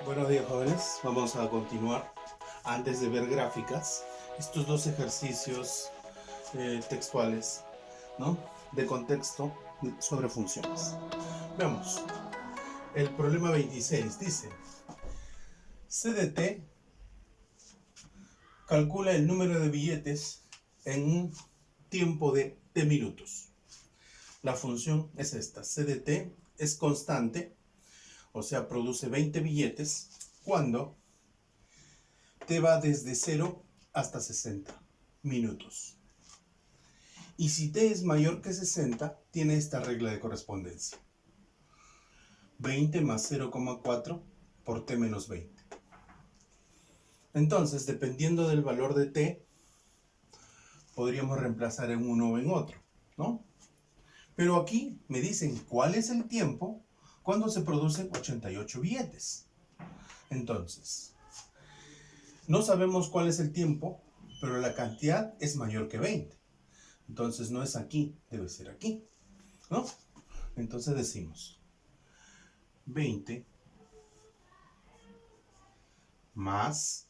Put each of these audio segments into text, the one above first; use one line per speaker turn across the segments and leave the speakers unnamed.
Buenos días, jóvenes. Vamos a continuar. Antes de ver gráficas, estos dos ejercicios textuales, ¿no? De contexto sobre funciones. Veamos. El problema 26 dice: CDT calcula el número de billetes en un tiempo de t minutos. La función es esta. CDT es constante, o sea, produce 20 billetes cuando t va desde 0 hasta 60 minutos. Y si t es mayor que 60, tiene esta regla de correspondencia. 20 más 0,4 por t menos 20. Entonces, dependiendo del valor de t, podríamos reemplazar en uno o en otro, ¿no? Pero aquí me dicen cuál es el tiempo cuando se producen 88 billetes. Entonces, no sabemos cuál es el tiempo, pero la cantidad es mayor que 20. Entonces no es aquí, debe ser aquí, ¿no? Entonces decimos 20 más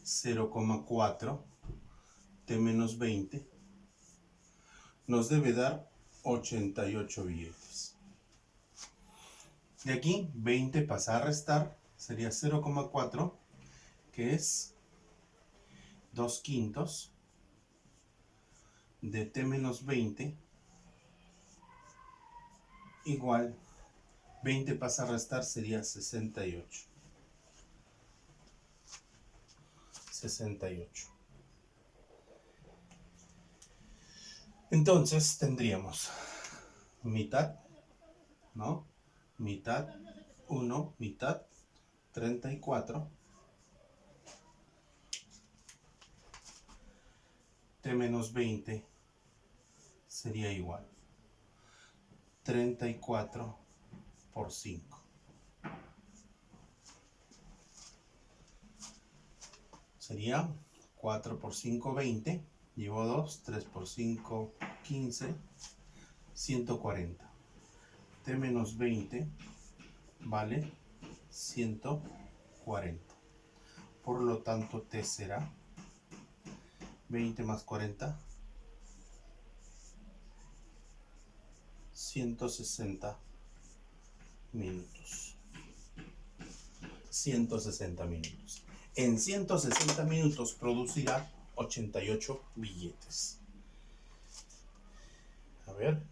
0,4 t menos 20 nos debe dar 88 billetes. De aquí 20 pasa a restar, sería 0,4, que es 2 quintos de t menos 20, igual 20 pasa a restar, sería 68. 68. Entonces tendríamos mitad, ¿no? Mitad 1, mitad 34. T menos 20 sería igual 34 por 5. Sería 4 por 5, 20. Llevo 2, 3 por 5, 15, 140. T menos 20 vale 140. Por lo tanto, T será 20 más 40, 160 minutos. 160 minutos. En 160 minutos producirá 88 billetes. A ver,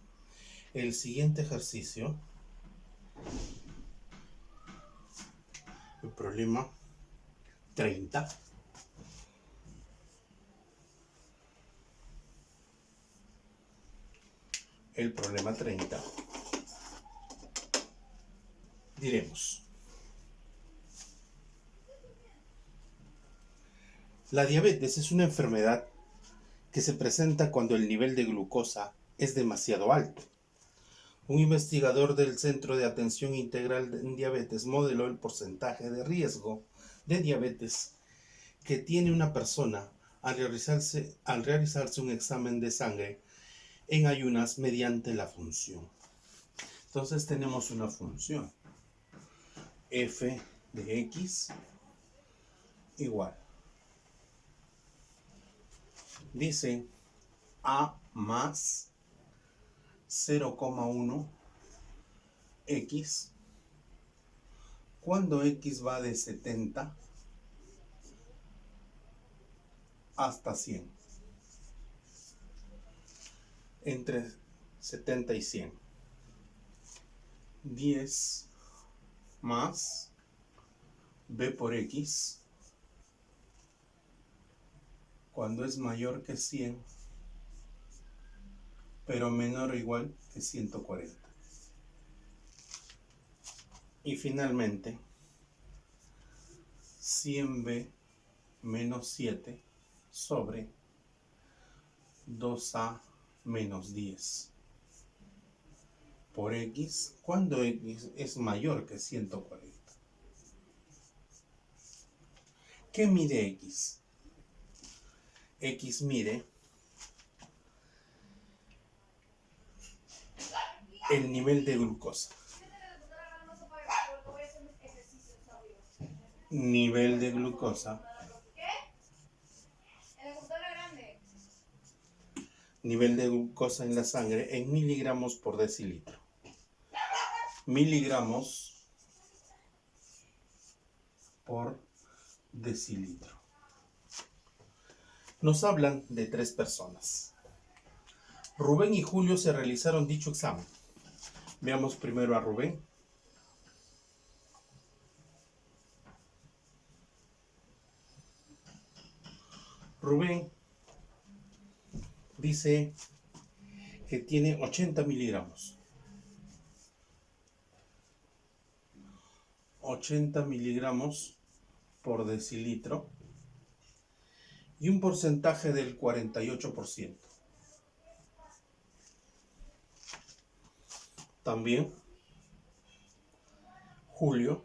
el siguiente ejercicio, el problema 30. El problema 30. Diremos: la diabetes es una enfermedad que se presenta cuando el nivel de glucosa es demasiado alto. Un investigador del Centro de Atención Integral en Diabetes modeló el porcentaje de riesgo de diabetes que tiene una persona al realizarse un examen de sangre en ayunas mediante la función. Entonces tenemos una función f de x igual, dice a más 0,1 x cuando x va de 70 hasta 100. Entre 70 y 100. 10 más b por x cuando es mayor que 100 pero menor o igual que 140. Y finalmente 100b menos 7 sobre 2a menos 10 por x cuando x es mayor que 140. ¿Qué mide x? X mide el nivel de glucosa. nivel de glucosa, nivel de glucosa en la sangre en miligramos por decilitro. Miligramos por decilitro. Nos hablan de 3 personas. Rubén y Julio se realizaron dicho examen. Veamos primero a Rubén. Rubén dice que tiene 80 miligramos. 80 miligramos por decilitro y un porcentaje del 48%. También Julio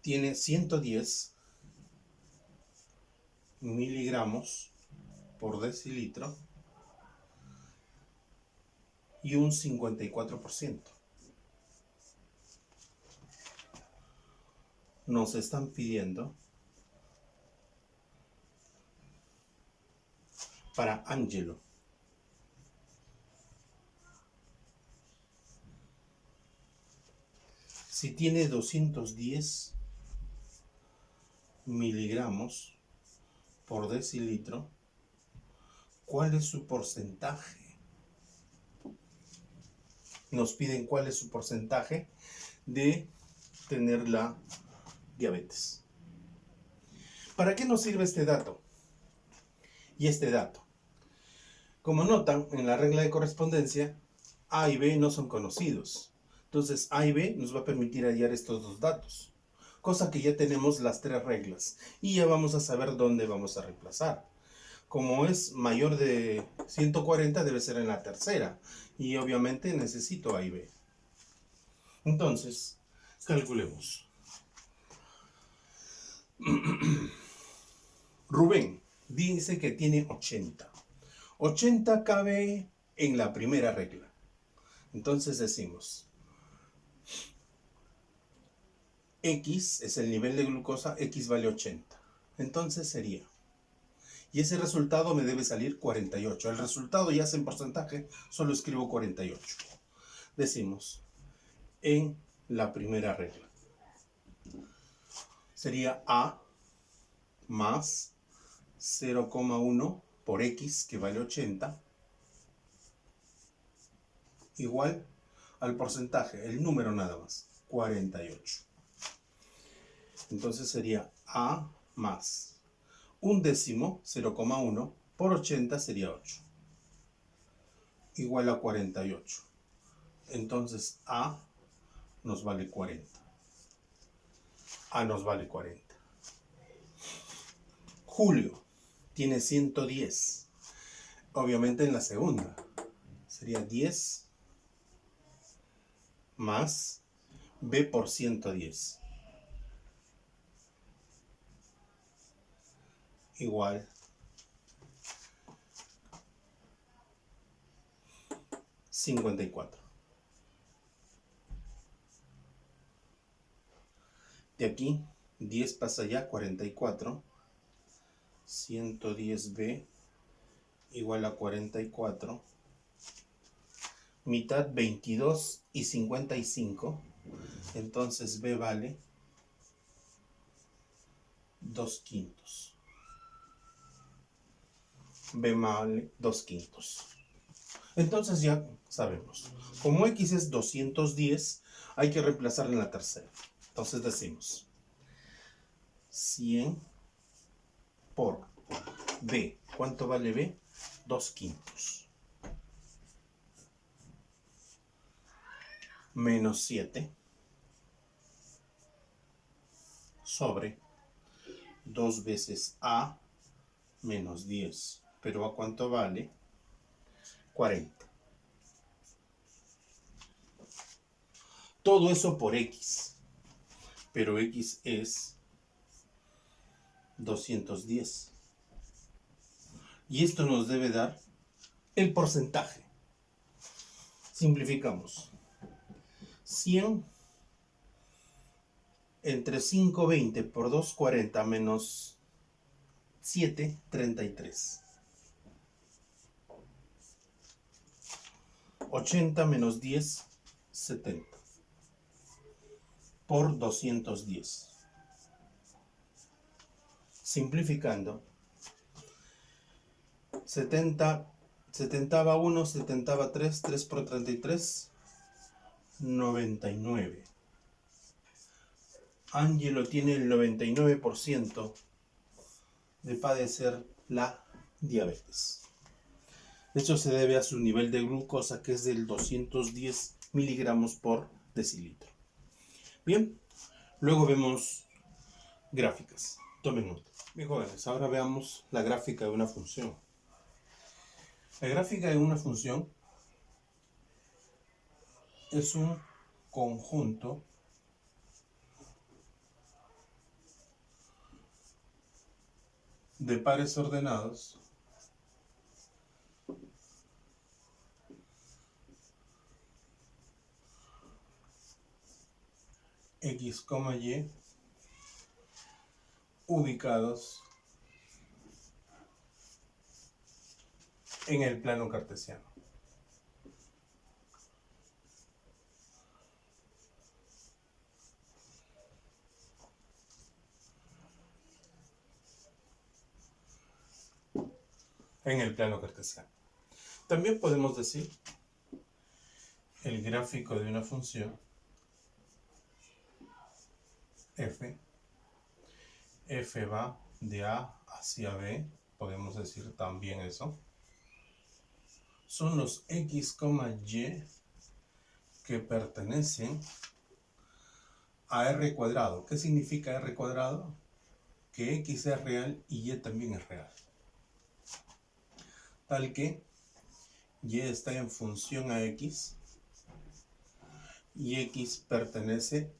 tiene 110 miligramos por decilitro y un 54%. Nos están pidiendo para Ángelo. Si tiene 210 miligramos por decilitro, ¿cuál es su porcentaje? Nos piden cuál es su porcentaje de tener la diabetes. ¿Para qué nos sirve este dato? Y este dato. Como notan, en la regla de correspondencia, A y B no son conocidos. Entonces, A y B nos va a permitir hallar estos dos datos. Cosa que ya tenemos las 3 reglas. Y ya vamos a saber dónde vamos a reemplazar. Como es mayor de 140, debe ser en la tercera. Y obviamente necesito A y B. Entonces, calculemos. Rubén dice que tiene 80. 80 cabe en la primera regla. Entonces decimos, X es el nivel de glucosa, X vale 80. Entonces sería, y ese resultado me debe salir 48. El resultado ya es en porcentaje, solo escribo 48. Decimos, en la primera regla. Sería A más 0,1 por X, que vale 80, igual al porcentaje, el número nada más, 48. Entonces sería A más un décimo, 0,1, por 80 sería 8, igual a 48. Entonces A nos vale 40. A nos vale 40. Julio tiene 110. Obviamente en la segunda sería 10 más B por 110. Igual a 54. De aquí 10 pasa allá, 44. 110B igual a 44. Mitad 22 y 55. Entonces B vale 2 quintos. B vale 2 quintos. Entonces ya sabemos, como X es 210, hay que reemplazarla en la tercera. Entonces decimos 100 por B. ¿Cuánto vale B? 2 quintos. Menos 7 sobre 2 veces A menos 10. ¿Pero a cuánto vale? 40. Todo eso por X. Pero X es 210. Y esto nos debe dar el porcentaje. Simplificamos. 100 entre 520 por 240 menos 7, 33. 80 menos 10, 70. Por 210. Simplificando. 70, 70 1, 70 3, 3 por 33, 99. Angelo tiene el 99% de padecer la diabetes. Esto se debe a su nivel de glucosa, que es del 210 miligramos por decilitro. Bien, luego vemos gráficas. Tomen nota. Bien, jóvenes, ahora veamos la gráfica de una función. La gráfica de una función es un conjunto de pares ordenados X, Y ubicados en el plano cartesiano. En el plano cartesiano. También podemos decir el gráfico de una función f. F va de A hacia B, podemos decir también eso. Son los X, Y que pertenecen a R cuadrado. ¿Qué significa R cuadrado? Que X es real y Y también es real. Tal que Y está en función a X y X pertenece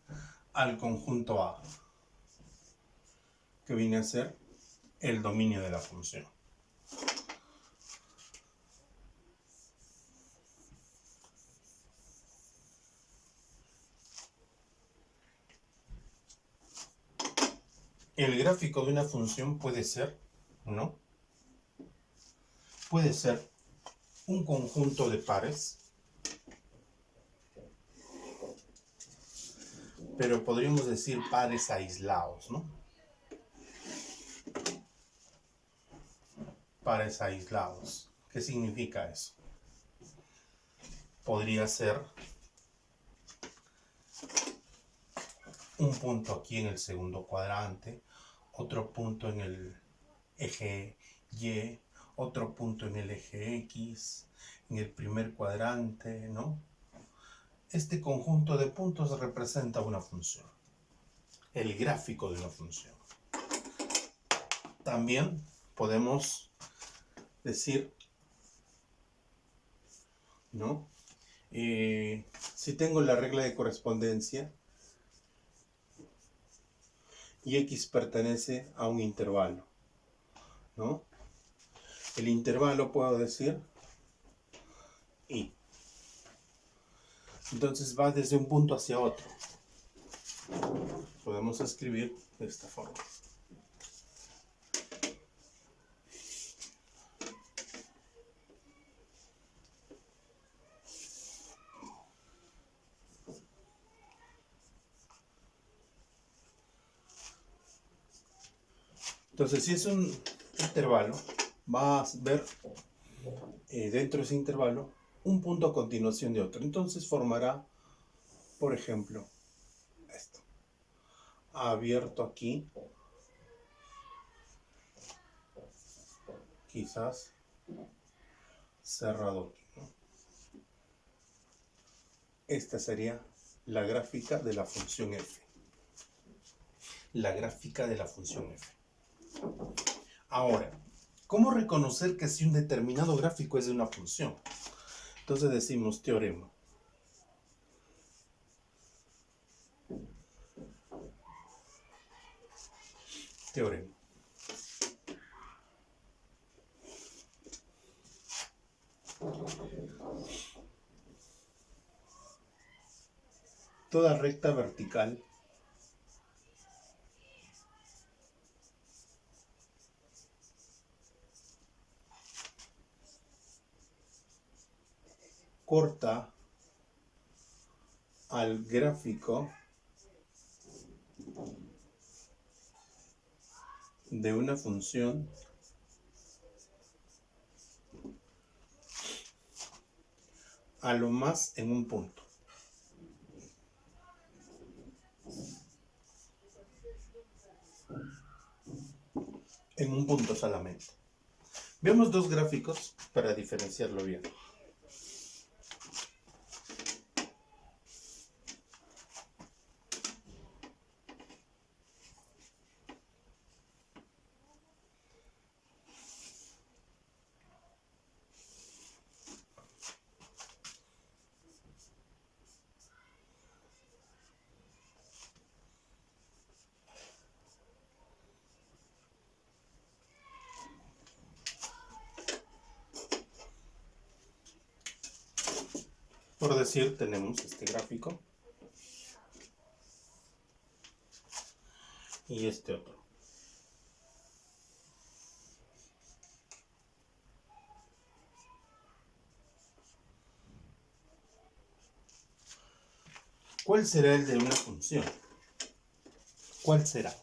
al conjunto A, que viene a ser el dominio de la función. El gráfico de una función puede ser, ¿no? Puede ser un conjunto de pares, pero podríamos decir pares aislados, ¿no? Pares aislados. ¿Qué significa eso? Podría ser un punto aquí en el segundo cuadrante, otro punto en el eje Y, otro punto en el eje X, en el primer cuadrante, ¿no? Este conjunto de puntos representa una función, el gráfico de una función. También podemos decir, ¿no? Si tengo la regla de correspondencia y X pertenece a un intervalo, ¿no? El intervalo puedo decir Y. Entonces va desde un punto hacia otro. Podemos escribir de esta forma. Entonces, si es un intervalo, vas a ver dentro de ese intervalo un punto a continuación de otro. Entonces formará, por ejemplo, esto. Abierto aquí. Quizás cerrado aquí, ¿no? Esta sería la gráfica de la función f. La gráfica de la función f. Ahora, ¿cómo reconocer que si un determinado gráfico es de una función? Entonces decimos teorema. Teorema. Toda recta vertical corta al gráfico de una función a lo más en un punto. En un punto solamente. Veamos dos gráficos para diferenciarlo bien. Por decir, tenemos este gráfico y este otro. ¿Cuál será el de una función? ¿Cuál será?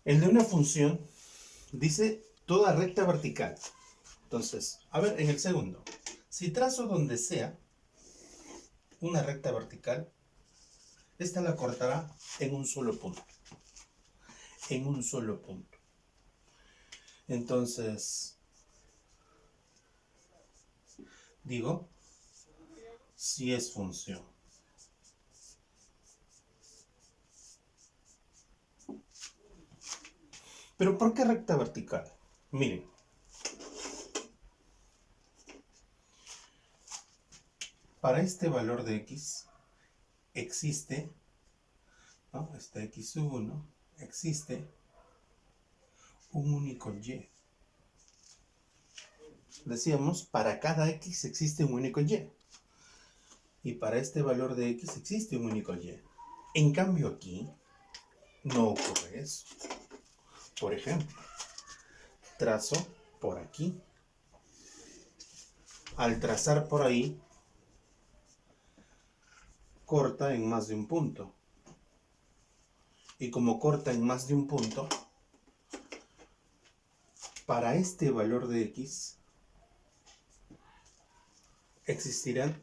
El de una función dice toda recta vertical. Entonces, a ver, en el segundo, si trazo donde sea una recta vertical, esta la cortará en un solo punto. En un solo punto. Entonces, digo, si es función. ¿Pero por qué recta vertical? Miren. Para este valor de x existe, ¿no? Este x1, existe un único y. Decíamos, para cada x existe un único y. Y para este valor de x existe un único y. En cambio aquí no ocurre eso. Por ejemplo, trazo por aquí. Al trazar por ahí, corta en más de un punto. Y como corta en más de un punto, para este valor de x existirán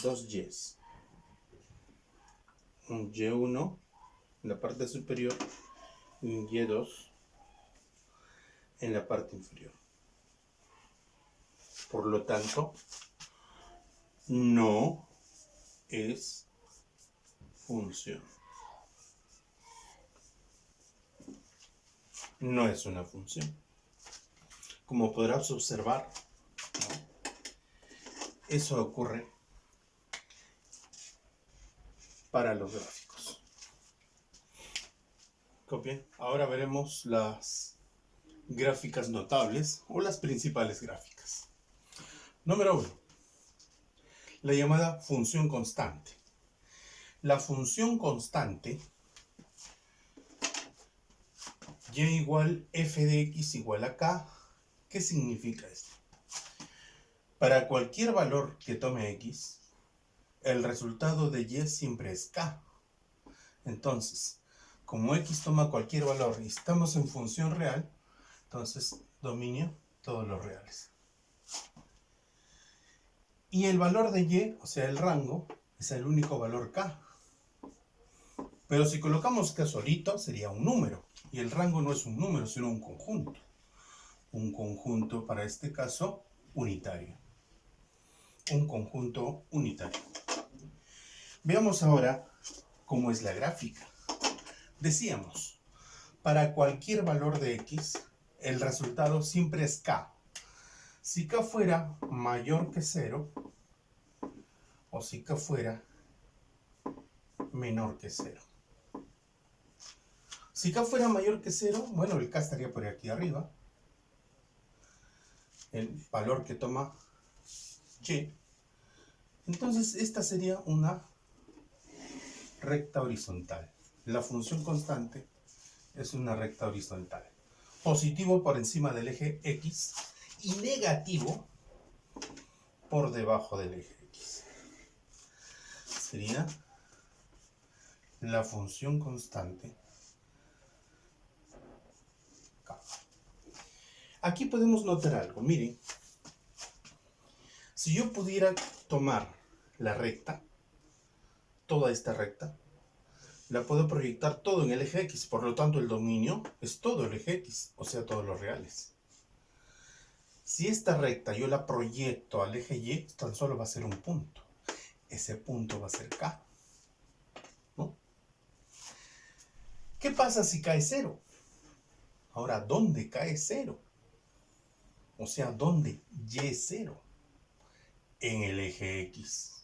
dos y's. Un y1 en la parte superior y un y2 en la parte inferior. Por lo tanto, no es función. No es una función. Como podrás observar, ¿no? Eso ocurre para los gráficos. Copien. Ahora veremos las gráficas notables o las principales gráficas. Número 1. La llamada función constante. La función constante y igual f de x igual a k. ¿Qué significa esto? Para cualquier valor que tome x, el resultado de y siempre es k. Entonces, como x toma cualquier valor y estamos en función real, entonces dominio todos los reales. Y el valor de y, o sea el rango, es el único valor k. Pero si colocamos k solito, sería un número. Y el rango no es un número, sino un conjunto. Un conjunto, para este caso, unitario. Un conjunto unitario. Veamos ahora cómo es la gráfica. Decíamos, para cualquier valor de x, el resultado siempre es k. Si k fuera mayor que 0, o si k fuera menor que 0. Si k fuera mayor que 0, bueno, el k estaría por aquí arriba. El valor que toma y. Entonces esta sería una recta horizontal. La función constante es una recta horizontal. Positivo por encima del eje X y negativo por debajo del eje X. Sería la función constante K. Aquí podemos notar algo. Miren, si yo pudiera tomar la recta, toda esta recta, la puedo proyectar todo en el eje X. Por lo tanto, el dominio es todo el eje X, o sea, todos los reales. Si esta recta yo la proyecto al eje Y, tan solo va a ser un punto. Ese punto va a ser K, ¿no? ¿Qué pasa si cae 0? Ahora, ¿dónde cae 0? O sea, ¿dónde Y es 0? En el eje X.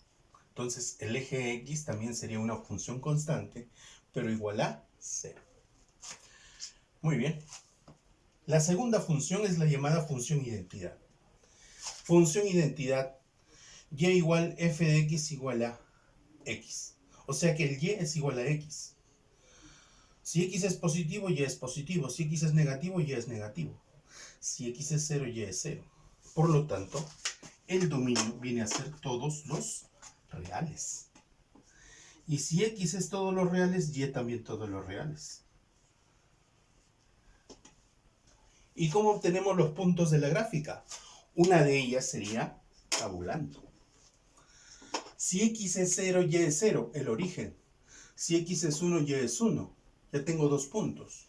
Entonces, el eje X también sería una función constante, pero igual a 0. Muy bien. La segunda función es la llamada función identidad. Función identidad, y igual f de x igual a x. O sea que el y es igual a x. Si x es positivo, y es positivo. Si x es negativo, y es negativo. Si x es 0, y es 0. Por lo tanto, el dominio viene a ser todos los reales. Y si x es todos los reales, y también todos los reales. ¿Y cómo obtenemos los puntos de la gráfica? Una de ellas sería tabulando. Si x es 0, y es 0, el origen. Si x es 1, y es 1. Ya tengo 2 puntos.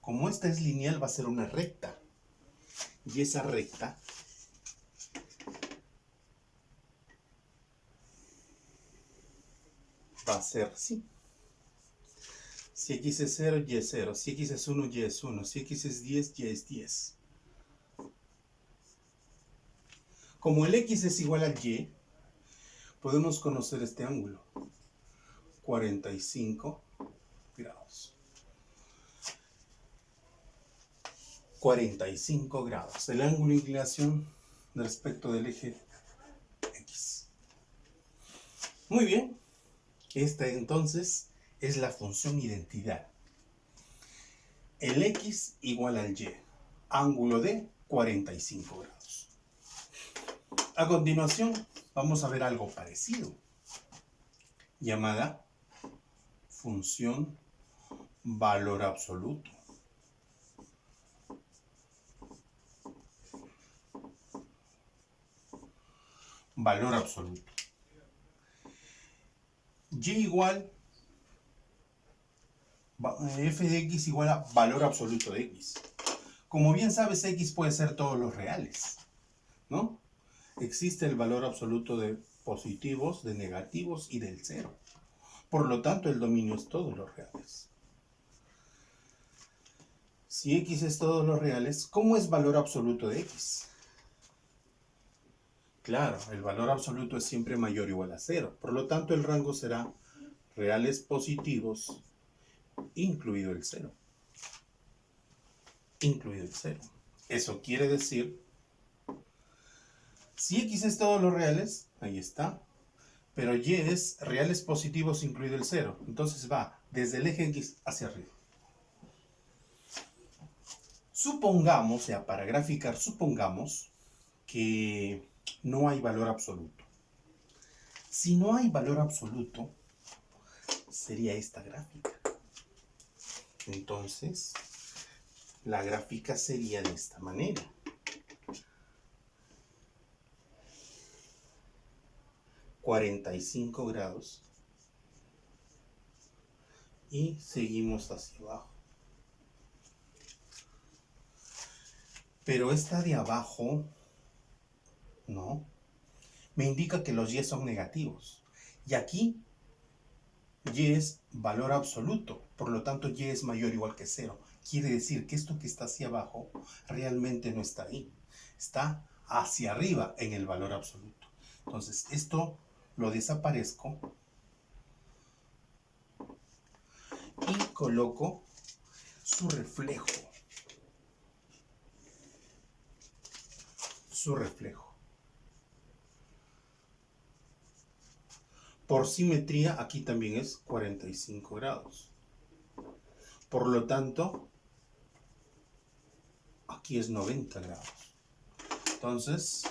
Como esta es lineal, va a ser una recta. Y esa recta va a ser así. Si x es 0, y es 0. Si x es 1, y es 1. Si x es 10, y es 10. Como el x es igual al y, podemos conocer este ángulo. 45 grados. 45 grados. El ángulo de inclinación respecto del eje X. Muy bien. Esta entonces es la función identidad. El X igual al Y. Ángulo de 45 grados. A continuación, vamos a ver algo parecido. Llamada función valor absoluto. Valor absoluto. Y igual, f de x igual a valor absoluto de x. Como bien sabes, x puede ser todos los reales, ¿no? Existe el valor absoluto de positivos, de negativos y del cero. Por lo tanto, el dominio es todos los reales. Si x es todos los reales, ¿cómo es valor absoluto de x? Claro, el valor absoluto es siempre mayor o igual a 0. Por lo tanto, el rango será reales positivos, incluido el 0. Incluido el 0. Eso quiere decir, si x es todos los reales, ahí está, pero y es reales positivos, incluido el 0. Entonces va desde el eje x hacia arriba. Supongamos, o sea, para graficar, supongamos que no hay valor absoluto. Si no hay valor absoluto, sería esta gráfica. Entonces, la gráfica sería de esta manera. ...45 grados... y seguimos hacia abajo. Pero esta de abajo, no, me indica que los y son negativos. Y aquí, y es valor absoluto, por lo tanto y es mayor o igual que 0. Quiere decir que esto que está hacia abajo realmente no está ahí. Está hacia arriba en el valor absoluto. Entonces, esto lo desaparezco y coloco su reflejo. Su reflejo. Por simetría, aquí también es 45 grados. Por lo tanto, aquí es 90 grados. Entonces,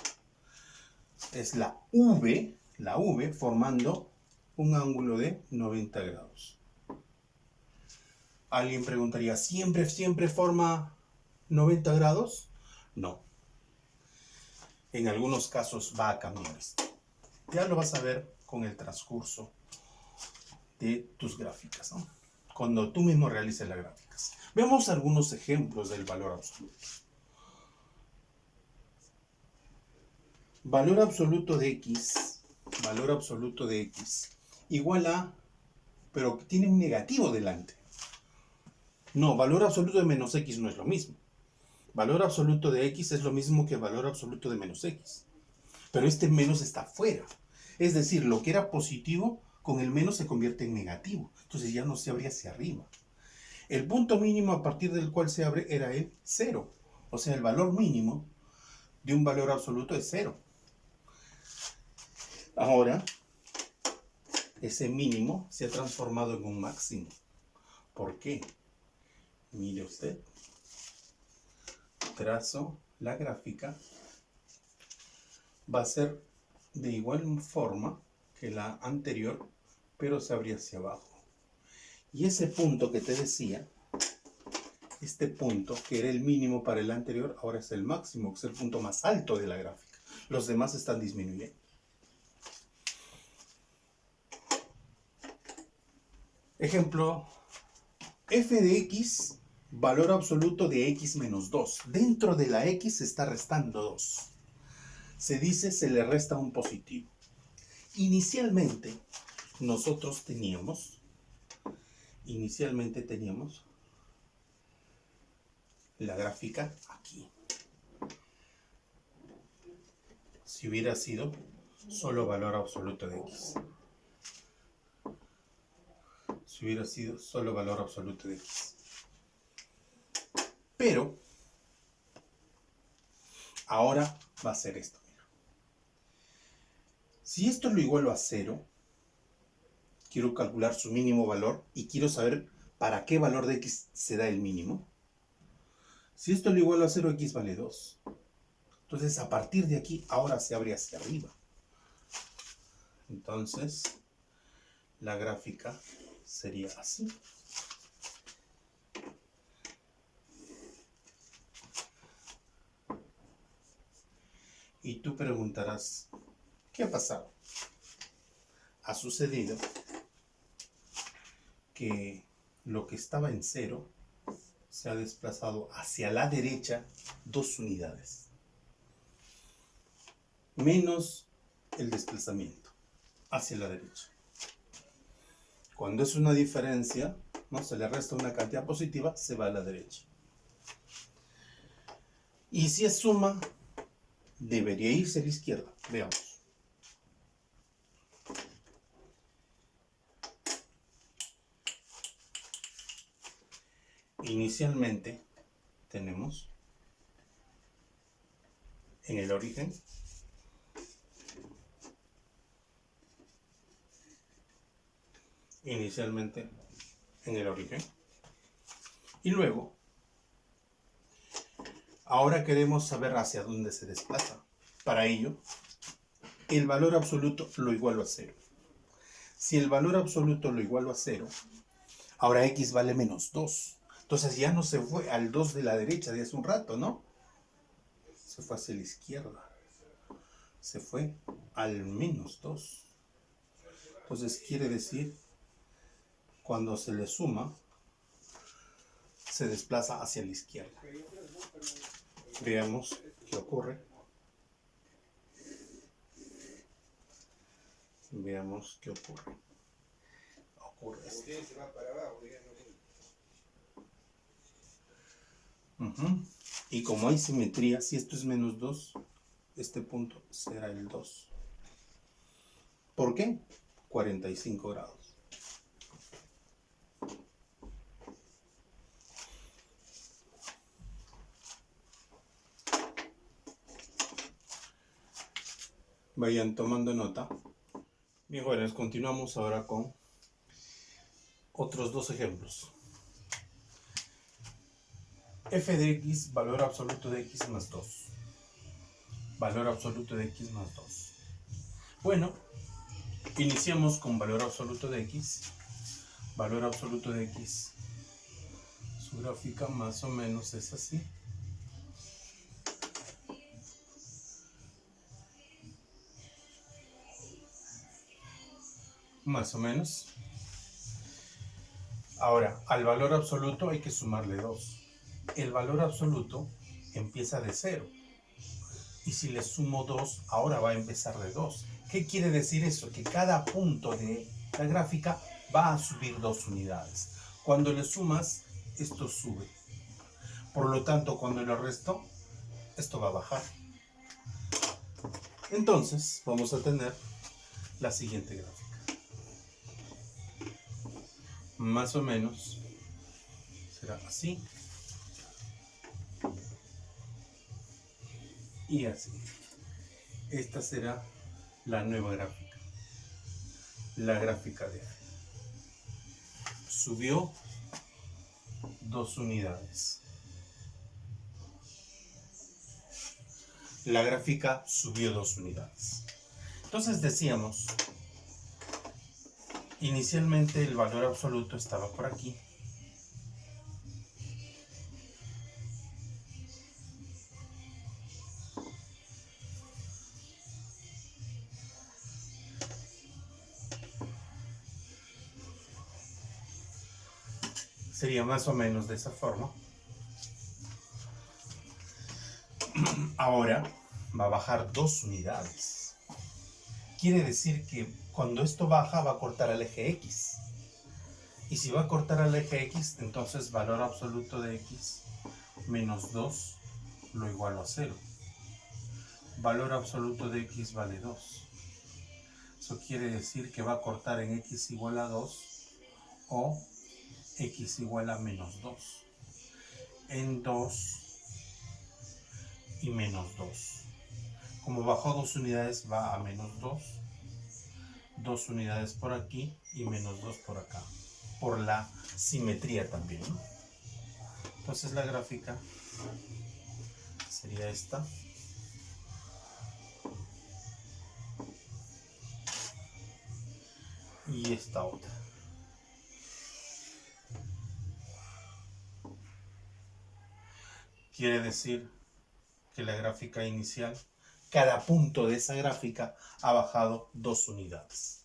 es la V formando un ángulo de 90 grados. Alguien preguntaría, ¿siempre forma 90 grados? No. En algunos casos va a cambiar esto. Ya lo vas a ver con el transcurso de tus gráficas, ¿no? Cuando tú mismo realices las gráficas. Veamos algunos ejemplos del valor absoluto. Valor absoluto de x, igual a, pero tiene un negativo delante. No, valor absoluto de menos x no es lo mismo. Valor absoluto de x es lo mismo que valor absoluto de menos x. Pero este menos está fuera. Es decir, lo que era positivo con el menos se convierte en negativo. Entonces ya no se abre hacia arriba. El punto mínimo a partir del cual se abre era el 0. O sea, el valor mínimo de un valor absoluto es 0. Ahora, ese mínimo se ha transformado en un máximo. ¿Por qué? Mire usted. Trazo la gráfica. Va a ser de igual forma que la anterior, pero se abría hacia abajo. Y ese punto que te decía, este punto que era el mínimo para el anterior, ahora es el máximo, que es el punto más alto de la gráfica. Los demás están disminuyendo. Ejemplo, f de x, valor absoluto de x menos 2. Dentro de la x se está restando 2. Se dice se le resta un positivo. Inicialmente teníamos la gráfica aquí. Si hubiera sido solo valor absoluto de x. Si hubiera sido solo valor absoluto de x. Pero ahora va a ser esto. Mira. Si esto lo igualo a 0, quiero calcular su mínimo valor y quiero saber para qué valor de x se da el mínimo. Si esto lo igualo a 0, x vale 2. Entonces, a partir de aquí, ahora se abre hacia arriba. Entonces, la gráfica sería así. Y tú preguntarás, ¿qué ha pasado? Ha sucedido que lo que estaba en 0 se ha desplazado hacia la derecha 2 unidades. Menos el desplazamiento hacia la derecha. Cuando es una diferencia, ¿no? Se le resta una cantidad positiva, se va a la derecha. Y si es suma, debería irse a la izquierda. Veamos. Inicialmente tenemos en el origen y luego ahora queremos saber hacia dónde se desplaza. Para ello, el valor absoluto lo igualo a 0. Si el valor absoluto lo igualo a 0, ahora x vale menos 2. Entonces ya no se fue al 2 de la derecha de hace un rato, ¿no? Se fue hacia la izquierda. Se fue al menos 2. Entonces quiere decir, cuando se le suma, se desplaza hacia la izquierda. Veamos qué ocurre. Veamos qué ocurre. Ocurre esto. Y como hay simetría, si esto es menos 2, este punto será el 2. ¿Por qué? 45 grados. Vayan tomando nota. Bien, jóvenes, continuamos ahora con otros dos ejemplos. F de x, valor absoluto de x más 2. Valor absoluto de x más 2. Bueno, iniciamos con valor absoluto de x. Valor absoluto de x. Su gráfica más o menos es así. Más o menos. Ahora, al valor absoluto hay que sumarle 2. El valor absoluto empieza de 0. Y si le sumo 2, ahora va a empezar de 2. ¿Qué quiere decir eso? Que cada punto de la gráfica va a subir 2 unidades. Cuando le sumas, esto sube. Por lo tanto, cuando lo resto, esto va a bajar. Entonces, vamos a tener la siguiente gráfica. Más o menos será así. Y así. Esta será la nueva gráfica. La gráfica de F. Subió 2 unidades. La gráfica subió 2 unidades. Entonces decíamos, inicialmente el valor absoluto estaba por aquí. Sería más o menos de esa forma. Ahora va a bajar 2 unidades. Quiere decir que cuando esto baja va a cortar al eje X. Y si va a cortar al eje X, entonces valor absoluto de X menos 2 lo igualo a 0. Valor absoluto de X vale 2. Eso quiere decir que va a cortar en X igual a 2 o X igual a menos 2. En 2 y menos 2. Como bajó 2 unidades, va a menos 2. 2 unidades por aquí y menos 2 por acá. Por la simetría también, ¿no? Entonces la gráfica sería esta. Y esta otra. Quiere decir que la gráfica inicial, cada punto de esa gráfica ha bajado 2 unidades.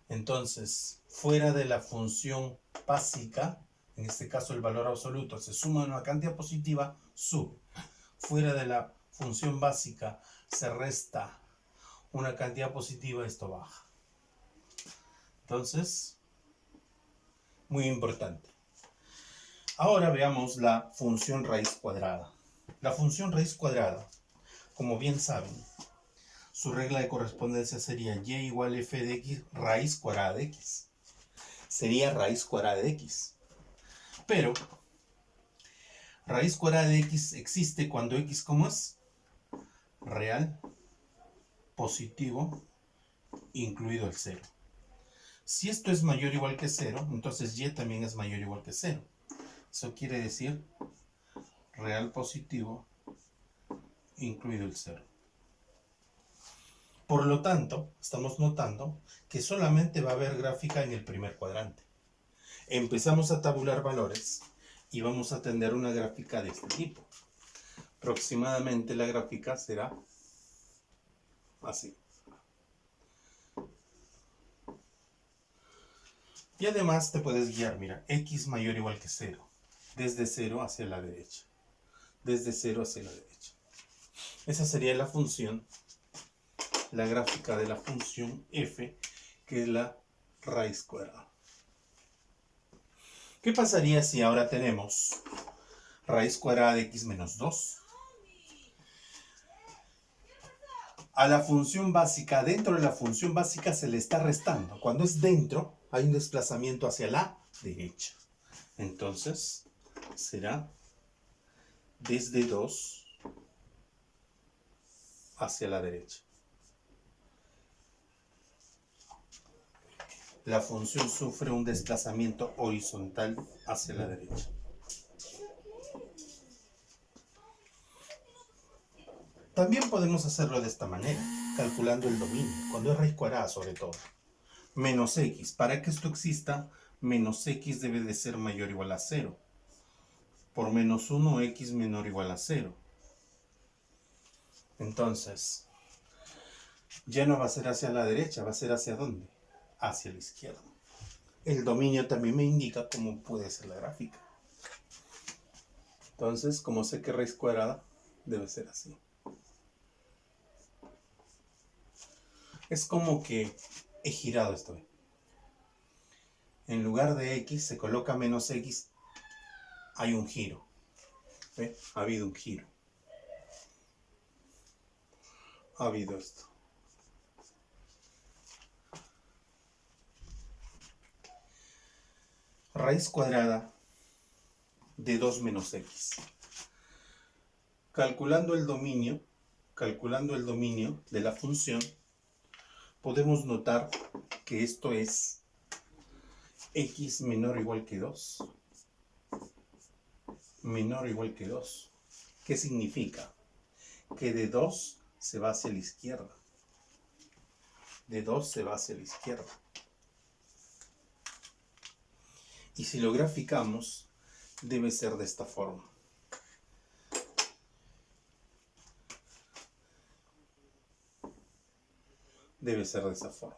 Entonces, fuera de la función básica, en este caso el valor absoluto, se suma una cantidad positiva, sube. Fuera de la función básica se resta una cantidad positiva, esto baja. Entonces, muy importante. Ahora veamos la función raíz cuadrada. La función raíz cuadrada, como bien saben, su regla de correspondencia sería y igual a f de x raíz cuadrada de x. Sería raíz cuadrada de x. Pero, raíz cuadrada de x existe cuando x, ¿cómo es? Real, positivo, incluido el 0. Si esto es mayor o igual que 0, entonces y también es mayor o igual que 0. Eso quiere decir real positivo, incluido el 0. Por lo tanto, estamos notando que solamente va a haber gráfica en el primer cuadrante. Empezamos a tabular valores y vamos a tener una gráfica de este tipo. Aproximadamente la gráfica será así. Y además te puedes guiar, mira, x mayor o igual que 0. Desde 0 hacia la derecha. Desde 0 hacia la derecha. Esa sería la función, la gráfica de la función f, que es la raíz cuadrada. ¿Qué pasaría si ahora tenemos raíz cuadrada de x menos 2? A la función básica, dentro de la función básica se le está restando. Cuando es dentro, hay un desplazamiento hacia la derecha. Entonces, será desde 2 hacia la derecha. la función sufre un desplazamiento horizontal hacia la derecha. También podemos hacerlo de esta manera, calculando el dominio, cuando es raíz cuadrada sobre todo. Menos x. Para que esto exista, menos x debe de ser mayor o igual a 0. Por menos 1, x menor o igual a 0. Entonces, ya no va a ser hacia la derecha, va a ser hacia ¿dónde? Hacia la izquierda. El dominio también me indica cómo puede ser la gráfica. Entonces, como sé que raíz cuadrada, debe ser así. Es como que he girado esto. En lugar de x se coloca menos x, hay un giro. ¿Ve? Ha habido un giro. Ha habido esto. Raíz cuadrada de 2 menos x. Calculando el dominio de la función, podemos notar que esto es x menor o igual que 2. Menor o igual que 2. ¿Qué significa? Que de 2 se va hacia la izquierda. De 2 se va hacia la izquierda. Y si lo graficamos, debe ser de esta forma. Debe ser de esa forma.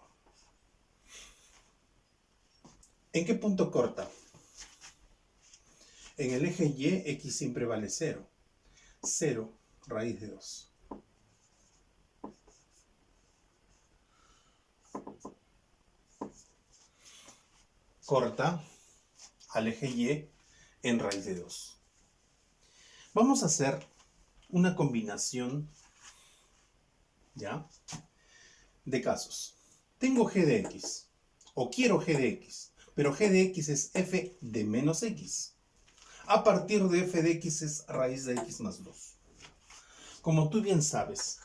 ¿En qué punto corta? En el eje Y, x siempre vale 0. 0 raíz de 2. Corta al eje Y en raíz de 2. Vamos a hacer una combinación, ¿ya?, de casos. Tengo g de x, o quiero g de x, pero g de x es f de menos x. A partir de f de x es raíz de x más 2. Como tú bien sabes,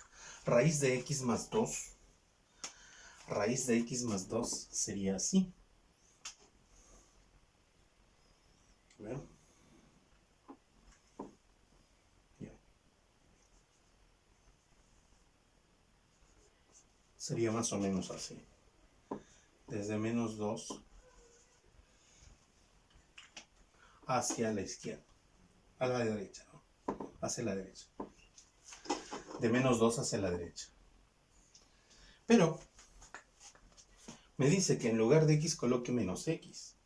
raíz de x más 2, raíz de x más 2 sería así. ¿Ven? Sería más o menos así. Desde menos 2 hacia la izquierda. A la derecha, ¿no? Hacia la derecha. De menos 2 hacia la derecha. Pero me dice que en lugar de x coloque menos x.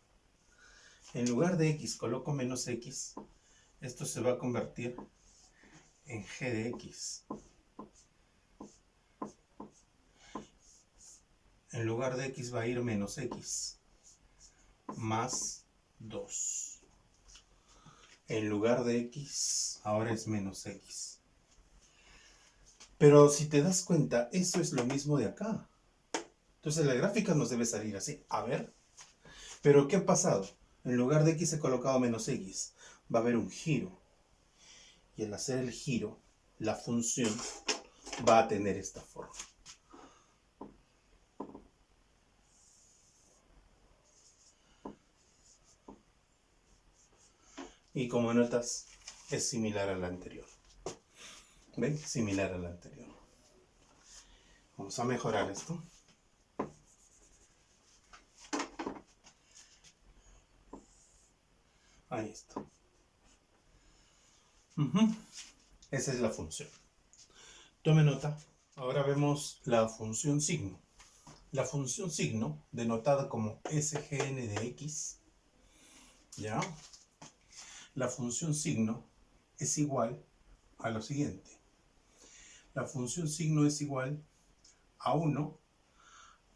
En lugar de x coloco menos x. Esto se va a convertir en g de x. En lugar de x va a ir menos x más 2. En lugar de x, ahora es menos x. Pero si te das cuenta, eso es lo mismo de acá. Entonces la gráfica nos debe salir así. A ver. Pero ¿qué ha pasado? En lugar de x he colocado menos x. Va a haber un giro. Y al hacer el giro, la función va a tener esta forma. Y como notas, es similar a la anterior. ¿Ven? Similar a la anterior. Vamos a mejorar esto. Ahí está. Esa es la función. Tome nota. Ahora vemos la función signo. La función signo, denotada como SGN de x, ¿ya? La función signo es igual a lo siguiente. La función signo es igual a 1,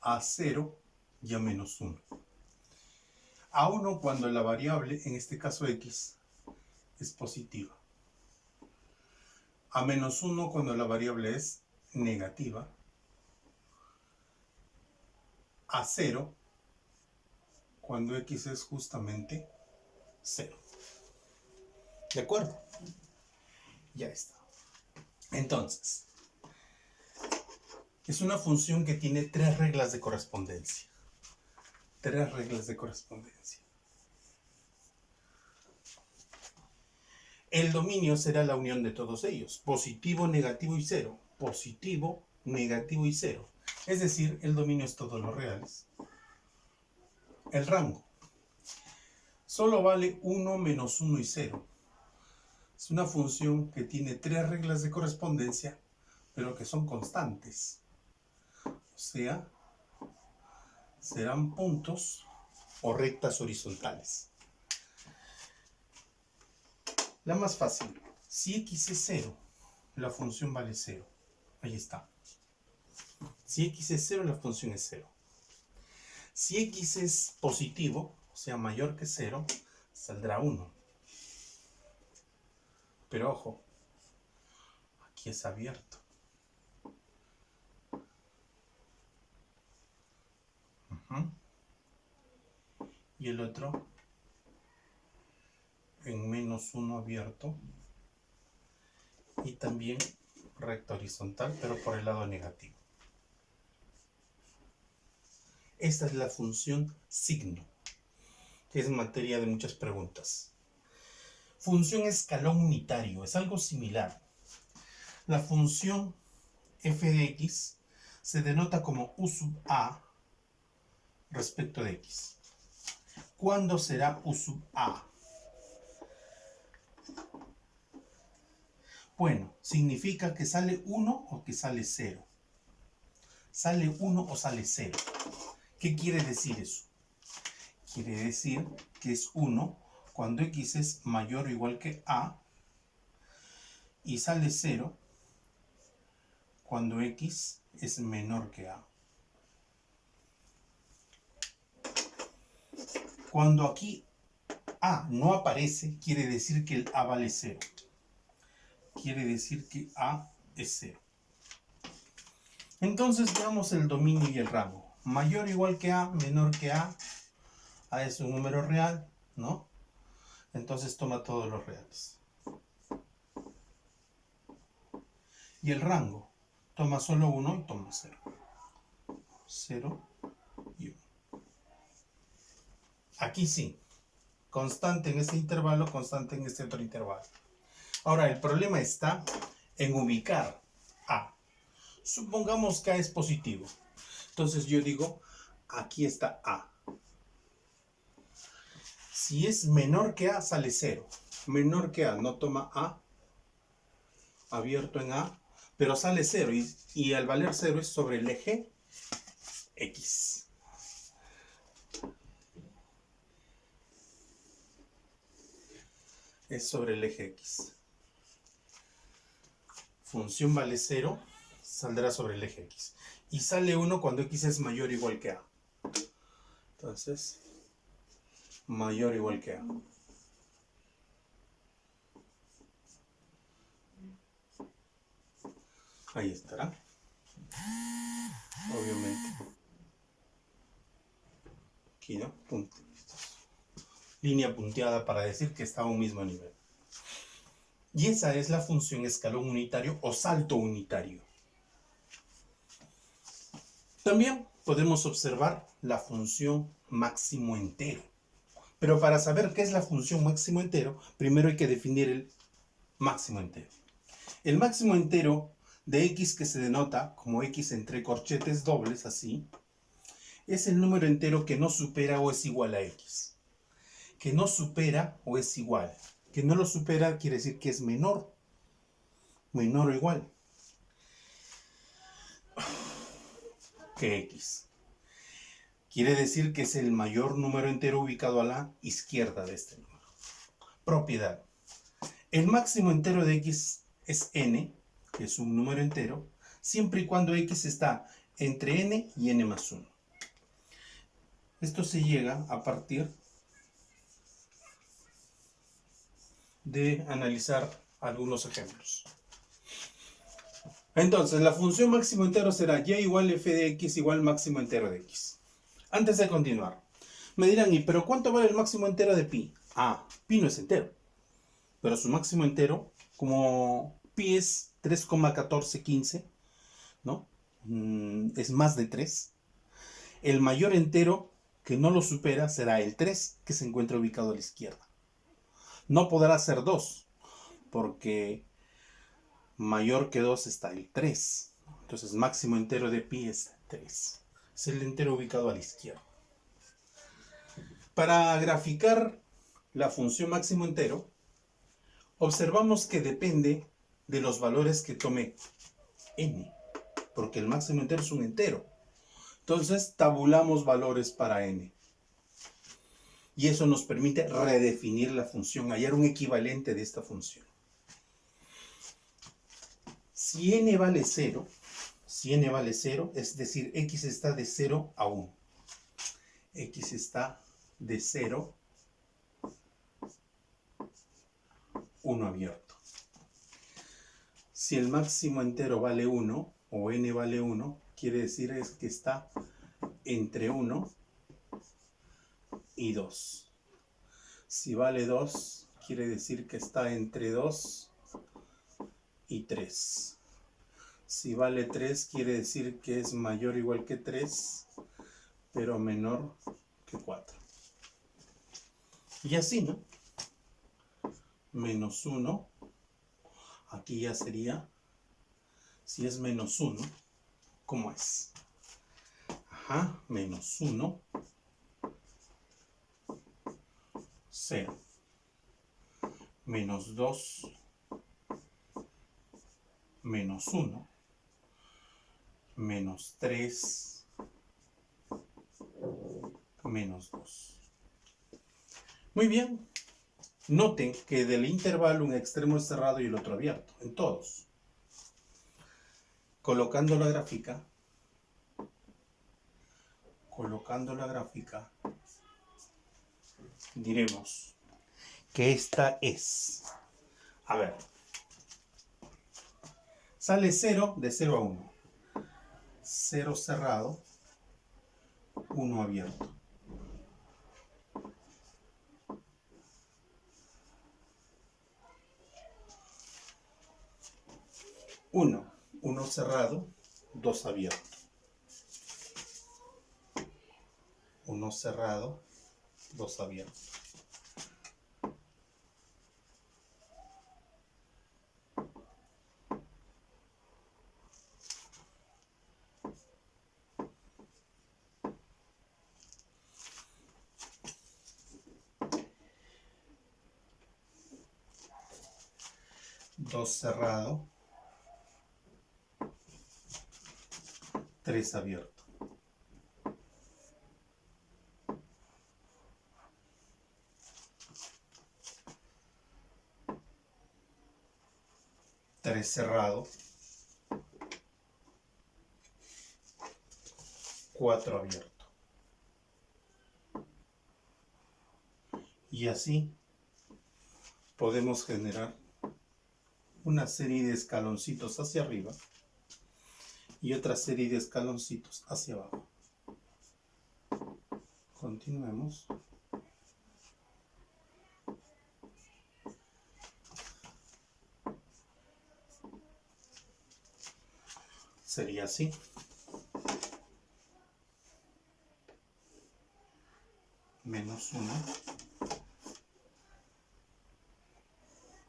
a 0 y a menos 1. A 1 cuando la variable, en este caso x, es positiva. A menos 1 cuando la variable es negativa. A 0 cuando x es justamente 0. ¿De acuerdo? Ya está. Entonces, es una función que tiene 3 reglas de correspondencia. 3 reglas de correspondencia. El dominio será la unión de todos ellos. Positivo, negativo y cero. Positivo, negativo y cero. Es decir, el dominio es todos los reales. El rango solo vale 1, menos 1 y 0. Es una función que tiene 3 reglas de correspondencia, pero que son constantes. O sea, serán puntos o rectas horizontales. La más fácil, si x es 0, la función vale 0. Ahí está. Si x es 0, la función es 0. Si x es positivo, o sea, mayor que 0, saldrá 1. Pero ojo, aquí es abierto. Y el otro en menos 1 abierto. Y también recta horizontal, pero por el lado negativo. Esta es la función signo, que es materia de muchas preguntas. Función escalón unitario, es algo similar. La función f de x se denota como u sub a respecto de x. ¿Cuándo será u sub a? Bueno, significa que sale 1 o que sale 0. Sale 1 o sale 0. ¿Qué quiere decir eso? Quiere decir que es 1 cuando x es mayor o igual que a, y sale 0 cuando x es menor que a. Cuando aquí a no aparece, quiere decir que el a vale 0. Quiere decir que a es 0. Entonces veamos el dominio y el rango. Mayor o igual que a, menor que a es un número real, ¿no? Entonces toma todos los reales. Y el rango, toma solo 1 y toma 0. 0 y 1. Aquí sí, constante en este intervalo, constante en este otro intervalo. Ahora, el problema está en ubicar a. Supongamos que a es positivo. Entonces yo digo, aquí está a. Si es menor que a, sale 0. Menor que a, no toma a, abierto en a, pero sale 0. Y al valer 0 es sobre el eje x. Es sobre el eje x. Función vale 0, saldrá sobre el eje x. Y sale 1 cuando x es mayor o igual que a. Entonces, mayor o igual que a. Ahí estará. Obviamente. Aquí, ¿no? Línea punteada para decir que está a un mismo nivel. Y esa es la función escalón unitario o salto unitario. También podemos observar la función máximo entero. Pero para saber qué es la función máximo entero, primero hay que definir el máximo entero. El máximo entero de x, que se denota como x entre corchetes dobles, así, es el número entero que no supera o es igual a x. Que no supera o es igual. Que no lo supera quiere decir que es menor. Menor o igual que x. Quiere decir que es el mayor número entero ubicado a la izquierda de este número. Propiedad. El máximo entero de x es n, que es un número entero, siempre y cuando x está entre n y n más 1. Esto se llega a partir de analizar algunos ejemplos. Entonces, la función máximo entero será y igual f de x igual máximo entero de x. Antes de continuar, me dirán, pero ¿cuánto vale el máximo entero de pi? Ah, pi no es entero, pero su máximo entero, como pi es 3,1415, ¿no? Es más de 3. El mayor entero que no lo supera será el 3, que se encuentra ubicado a la izquierda. No podrá ser 2, porque mayor que 2 está el 3. Entonces, máximo entero de pi es 3. Es el entero ubicado a la izquierda. Para graficar la función máximo entero, observamos que depende de los valores que tome n, porque el máximo entero es un entero. Entonces, tabulamos valores para n. Y eso nos permite redefinir la función, hallar un equivalente de esta función. Si n vale 0, es decir, x está de 0 a 1. X está de 0, 1 abierto. Si el máximo entero vale 1, o n vale 1, quiere decir es que está entre 1 y 2. Si vale 2, quiere decir que está entre 2 y 3. Si vale 3, quiere decir que es mayor o igual que 3, pero menor que 4. Y así, ¿no? Menos 1, aquí ya sería, si es menos 1, ¿cómo es? Ajá, menos 1, 0. Menos 2, menos 1, menos 3, menos 2. Muy bien. Noten que del intervalo un extremo es cerrado y el otro abierto, en todos. Colocando la gráfica, diremos que esta es, a ver, sale 0 de 0 a 1. 0 cerrado, 1 abierto. 1 cerrado, 2 abierto. 1 cerrado, 2 abierto. Dos cerrado, 3 abierto. 3 cerrado, 4 abierto. Y así podemos generar una serie de escaloncitos hacia arriba y otra serie de escaloncitos hacia abajo. Continuemos. Sería así. Menos 1,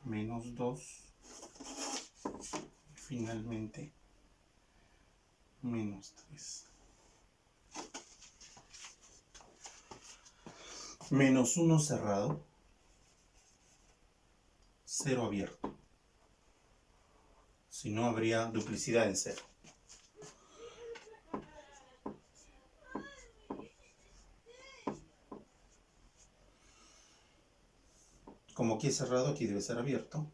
menos 2, y finalmente menos 3. Menos 1 cerrado, 0 abierto. Si no, habría duplicidad en 0. Como aquí es cerrado, aquí debe ser abierto.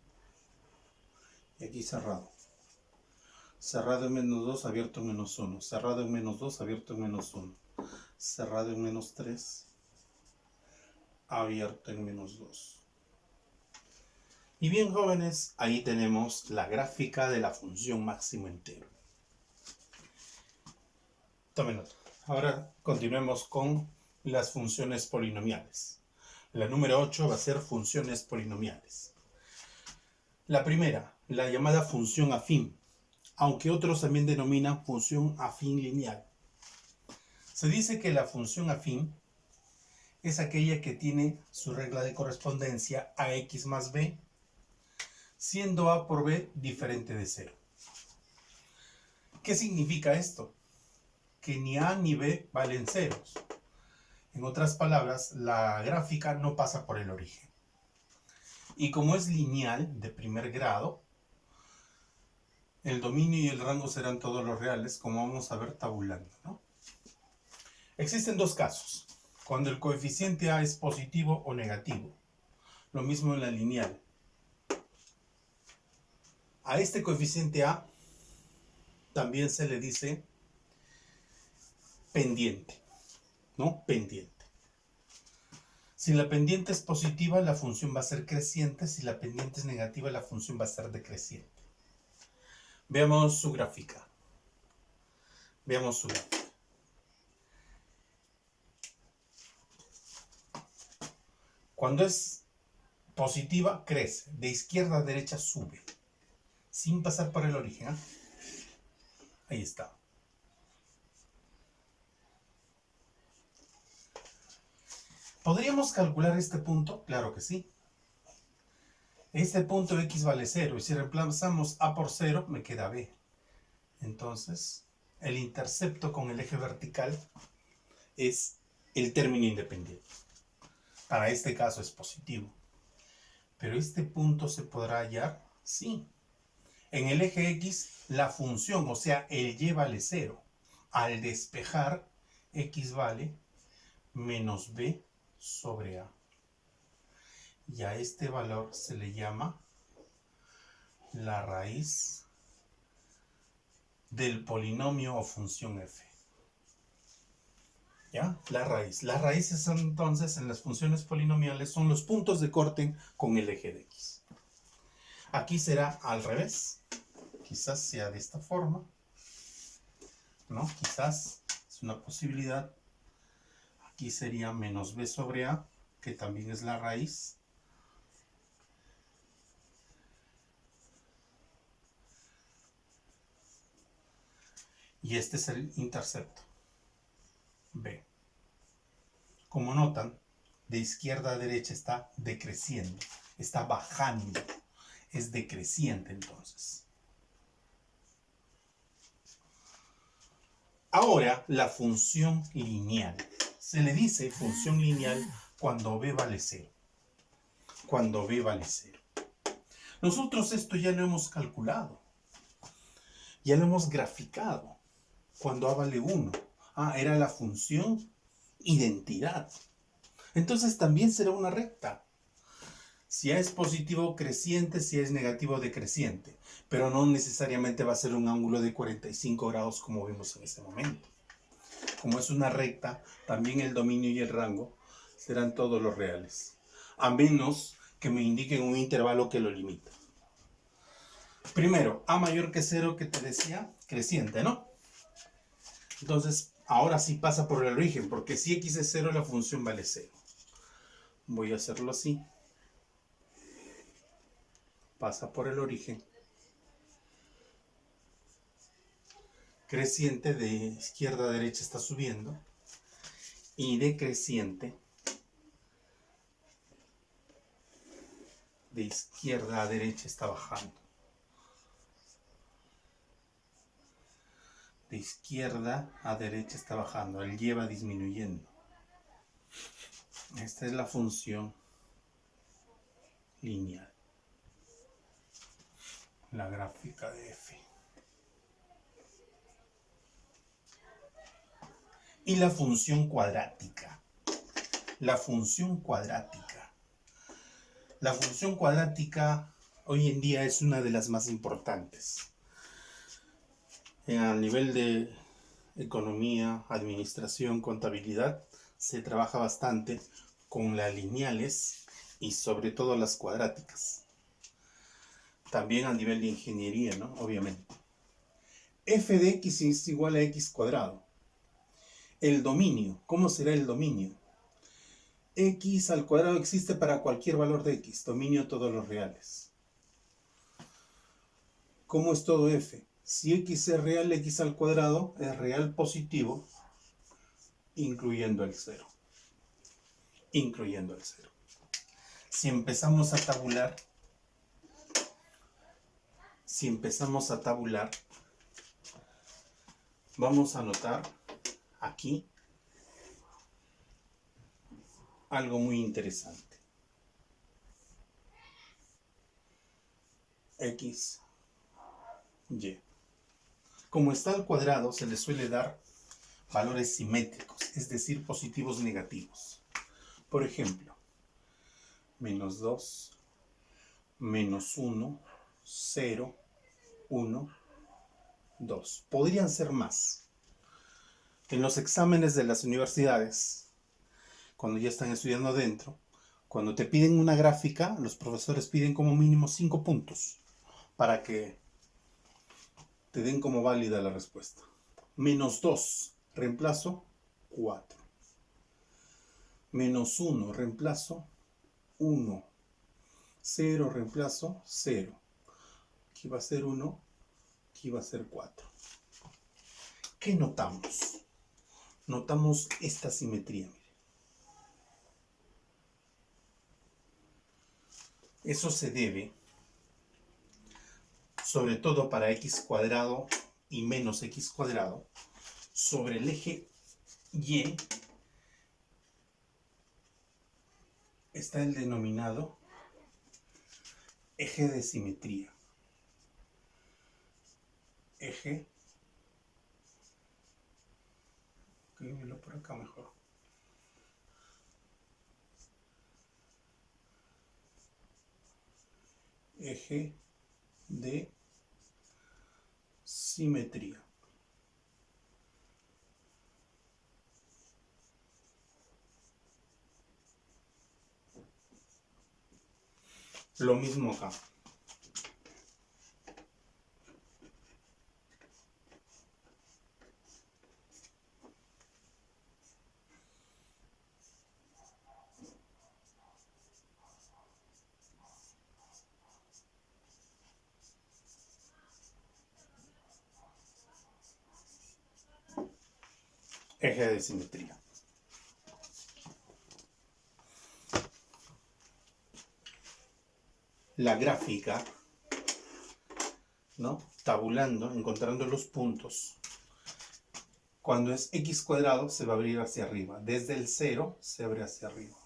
Y aquí cerrado. Cerrado en menos 2, abierto en menos 1. Cerrado en menos 2, abierto en menos 1. Cerrado en menos 3, abierto en menos 2. Y bien, jóvenes, ahí tenemos la gráfica de la función máximo entero. Tomen nota. Ahora continuemos con las funciones polinomiales. La número 8 va a ser funciones polinomiales. La primera, la llamada función afín, aunque otros también denominan función afín lineal. Se dice que la función afín es aquella que tiene su regla de correspondencia ax más b, siendo a por b diferente de 0. ¿Qué significa esto? Que ni a ni b valen ceros. En otras palabras, la gráfica no pasa por el origen. Y como es lineal de primer grado, el dominio y el rango serán todos los reales, como vamos a ver tabulando, ¿no? Existen dos casos, cuando el coeficiente a es positivo o negativo. Lo mismo en la lineal. A este coeficiente a también se le dice pendiente, ¿no? Pendiente. Si la pendiente es positiva, la función va a ser creciente. Si la pendiente es negativa, la función va a ser decreciente. Veamos su gráfica. Veamos su gráfica. Cuando es positiva, crece. De izquierda a derecha sube. Sin pasar por el origen. Ahí está. ¿Podríamos calcular este punto? Claro que sí. Este punto x vale 0. Y si reemplazamos a por 0, me queda b. Entonces, el intercepto con el eje vertical es el término independiente. Para este caso es positivo. ¿Pero este punto se podrá hallar? Sí. En el eje x, la función, o sea, el y vale 0. Al despejar, x vale menos b sobre a. Y a este valor se le llama la raíz del polinomio o función f. ¿Ya? La raíz. Las raíces son, entonces en las funciones polinomiales son los puntos de corte con el eje de x. Aquí será al revés. Quizás sea de esta forma, ¿no? Quizás es una posibilidad. Aquí sería menos b sobre a, que también es la raíz. Y este es el intercepto, b. Como notan, de izquierda a derecha está decreciendo, está bajando, es decreciente entonces. Ahora, la función lineal. Se le dice función lineal cuando b vale 0. Cuando b vale 0. Nosotros esto ya lo hemos calculado. Ya lo hemos graficado. Cuando a vale 1. Era la función identidad. Entonces también será una recta. Si a es positivo, creciente, si a es negativo, decreciente. Pero no necesariamente va a ser un ángulo de 45 grados como vimos en este momento. Como es una recta, también el dominio y el rango serán todos los reales. A menos que me indiquen un intervalo que lo limita. Primero, a mayor que 0, que te decía, creciente, ¿no? Entonces, ahora sí pasa por el origen, porque si x es 0, la función vale 0. Voy a hacerlo así. Pasa por el origen. Creciente de izquierda a derecha está subiendo. Y decreciente de izquierda a derecha está bajando. De izquierda a derecha está bajando. El y va disminuyendo. Esta es la función lineal. La gráfica de f. Y la función cuadrática. La función cuadrática. La función cuadrática hoy en día es una de las más importantes. A nivel de economía, administración, contabilidad, se trabaja bastante con las lineales y sobre todo las cuadráticas. También a nivel de ingeniería, ¿no? Obviamente. F de x es igual a x cuadrado. El dominio. ¿Cómo será el dominio? X al cuadrado existe para cualquier valor de x. Dominio todos los reales. ¿Cómo es todo f? Si x es real, x al cuadrado es real positivo, incluyendo el 0. incluyendo el 0. Si empezamos a tabular, vamos a notar aquí algo muy interesante. X, Y. Como está al cuadrado, se le suele dar valores simétricos, es decir, positivos negativos. Por ejemplo, menos 2, menos 1, 0, 1, 2. Podrían ser más. En los exámenes de las universidades, cuando ya están estudiando dentro, cuando te piden una gráfica, los profesores piden como mínimo 5 puntos para que te den como válida la respuesta. Menos 2, reemplazo 4. Menos 1, reemplazo 1. 0, reemplazo 0. Aquí va a ser 1, aquí va a ser 4. ¿Qué notamos? Notamos esta simetría. Mire. Eso se debe, sobre todo para x cuadrado y menos x cuadrado, sobre el eje y está el denominado eje de simetría. Eje. Escríbelo por acá mejor. Eje de simetría. Lo mismo acá. Eje de simetría. La gráfica, ¿no? Tabulando, encontrando los puntos. Cuando es x cuadrado se va a abrir hacia arriba. Desde el 0 se abre hacia arriba.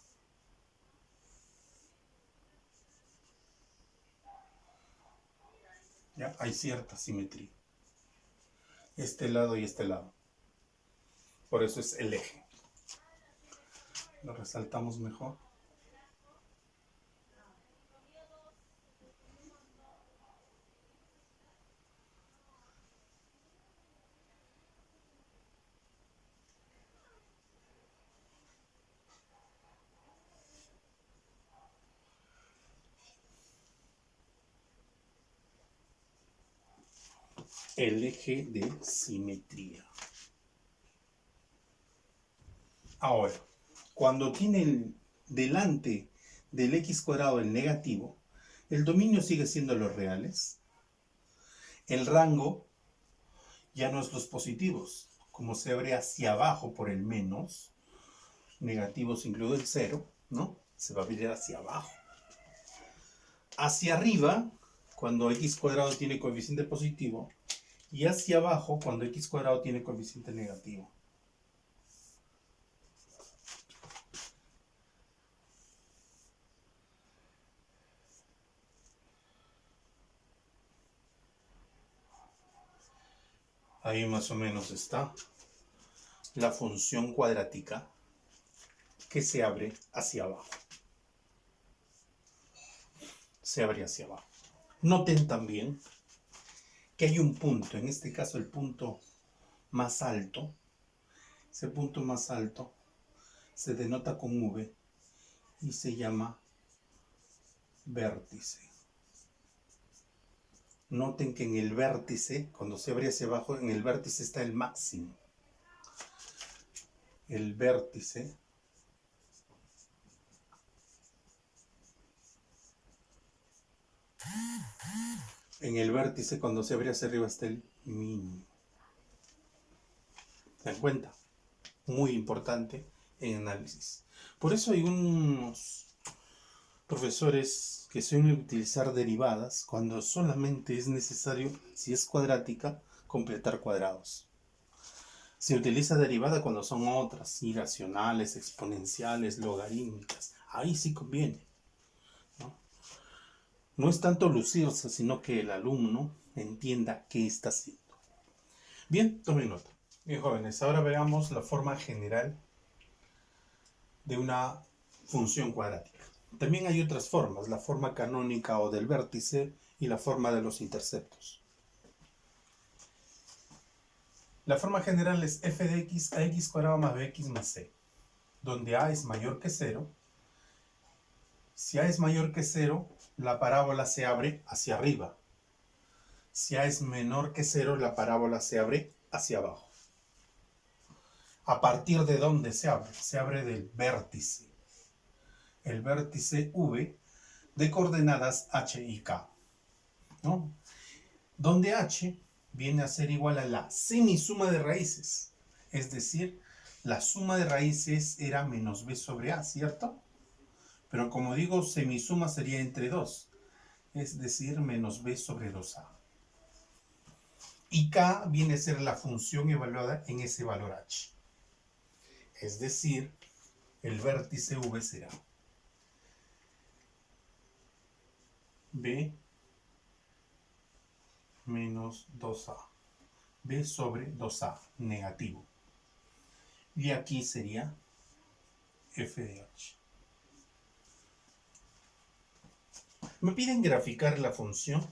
¿Ya? Hay cierta simetría. Este lado y este lado. Por eso es el eje. Lo resaltamos mejor. El eje de simetría. Ahora, cuando tiene delante del x cuadrado el negativo, el dominio sigue siendo los reales. El rango ya no es los positivos. Como se abre hacia abajo por el menos, negativos incluido el 0, ¿no? Se va a abrir hacia abajo. Hacia arriba, cuando x cuadrado tiene coeficiente positivo, y hacia abajo cuando x cuadrado tiene coeficiente negativo. Ahí más o menos está la función cuadrática que se abre hacia abajo. Se abre hacia abajo. Noten también que hay un punto, en este caso el punto más alto. Ese punto más alto se denota con V y se llama vértice. Noten que en el vértice, cuando se abre hacia abajo, en el vértice está el máximo. El vértice cuando se abre hacia arriba está el mínimo. ¿Se dan cuenta? Muy importante en análisis. Por eso hay unos profesores que suelen utilizar derivadas cuando solamente es necesario, si es cuadrática, completar cuadrados. Se utiliza derivada cuando son otras, irracionales, exponenciales, logarítmicas. Ahí sí conviene. No es tanto lucirse, sino que el alumno entienda qué está haciendo. Bien, tomen nota. Bien, jóvenes, ahora veamos la forma general de una función cuadrática. También hay otras formas, la forma canónica o del vértice y la forma de los interceptos. La forma general es f de x a x cuadrado más bx más c, donde a es mayor que 0. Si a es mayor que 0, la parábola se abre hacia arriba. Si a es menor que 0, la parábola se abre hacia abajo. ¿A partir de dónde se abre? Se abre del vértice. El vértice V de coordenadas h y k, ¿no? Donde h viene a ser igual a la semisuma de raíces. Es decir, la suma de raíces era menos b sobre a, ¿cierto? Pero como digo, semisuma sería entre 2. Es decir, menos b sobre 2a. Y k viene a ser la función evaluada en ese valor h. Es decir, el vértice V será b menos 2a. b sobre 2a, negativo. Y aquí sería f de h. Me piden graficar la función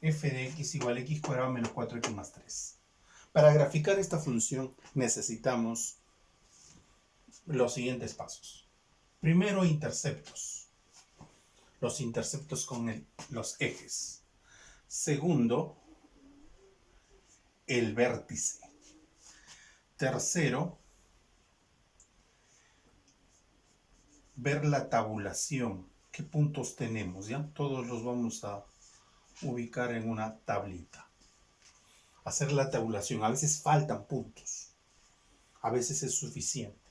f de x igual a x cuadrado menos 4x más 3. Para graficar esta función necesitamos los siguientes pasos. Primero, interceptos. Los interceptos con los ejes. Segundo, el vértice. Tercero, ver la tabulación. ¿Qué puntos tenemos? ¿Ya? Todos los vamos a ubicar en una tablita. Hacer la tabulación. A veces faltan puntos. A veces es suficiente.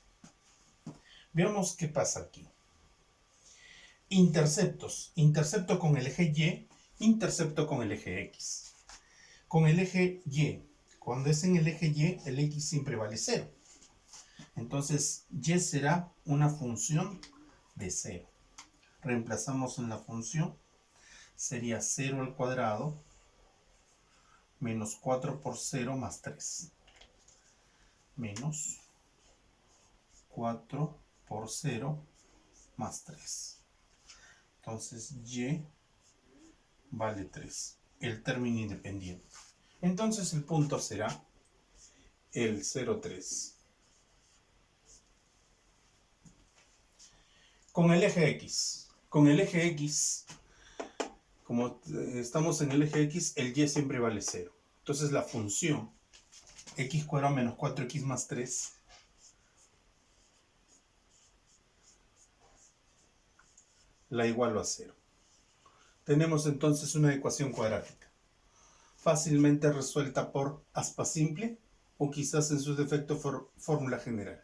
Veamos qué pasa aquí. Interceptos. Intercepto con el eje Y, intercepto con el eje X. Con el eje Y, cuando es en el eje Y, el X siempre vale 0. Entonces, Y será una función de 0. Reemplazamos en la función. Sería 0 al cuadrado menos 4 por 0 más 3. Menos 4 por 0 más 3. Entonces, Y vale 3. El término independiente. Entonces, el punto será el 0,3. Con el eje X. Con el eje X, como estamos en el eje X, el Y siempre vale 0. Entonces, la función x cuadrado menos 4x más 3 la igualo a 0. Tenemos entonces una ecuación cuadrática, fácilmente resuelta por aspa simple o quizás en su defecto fórmula general.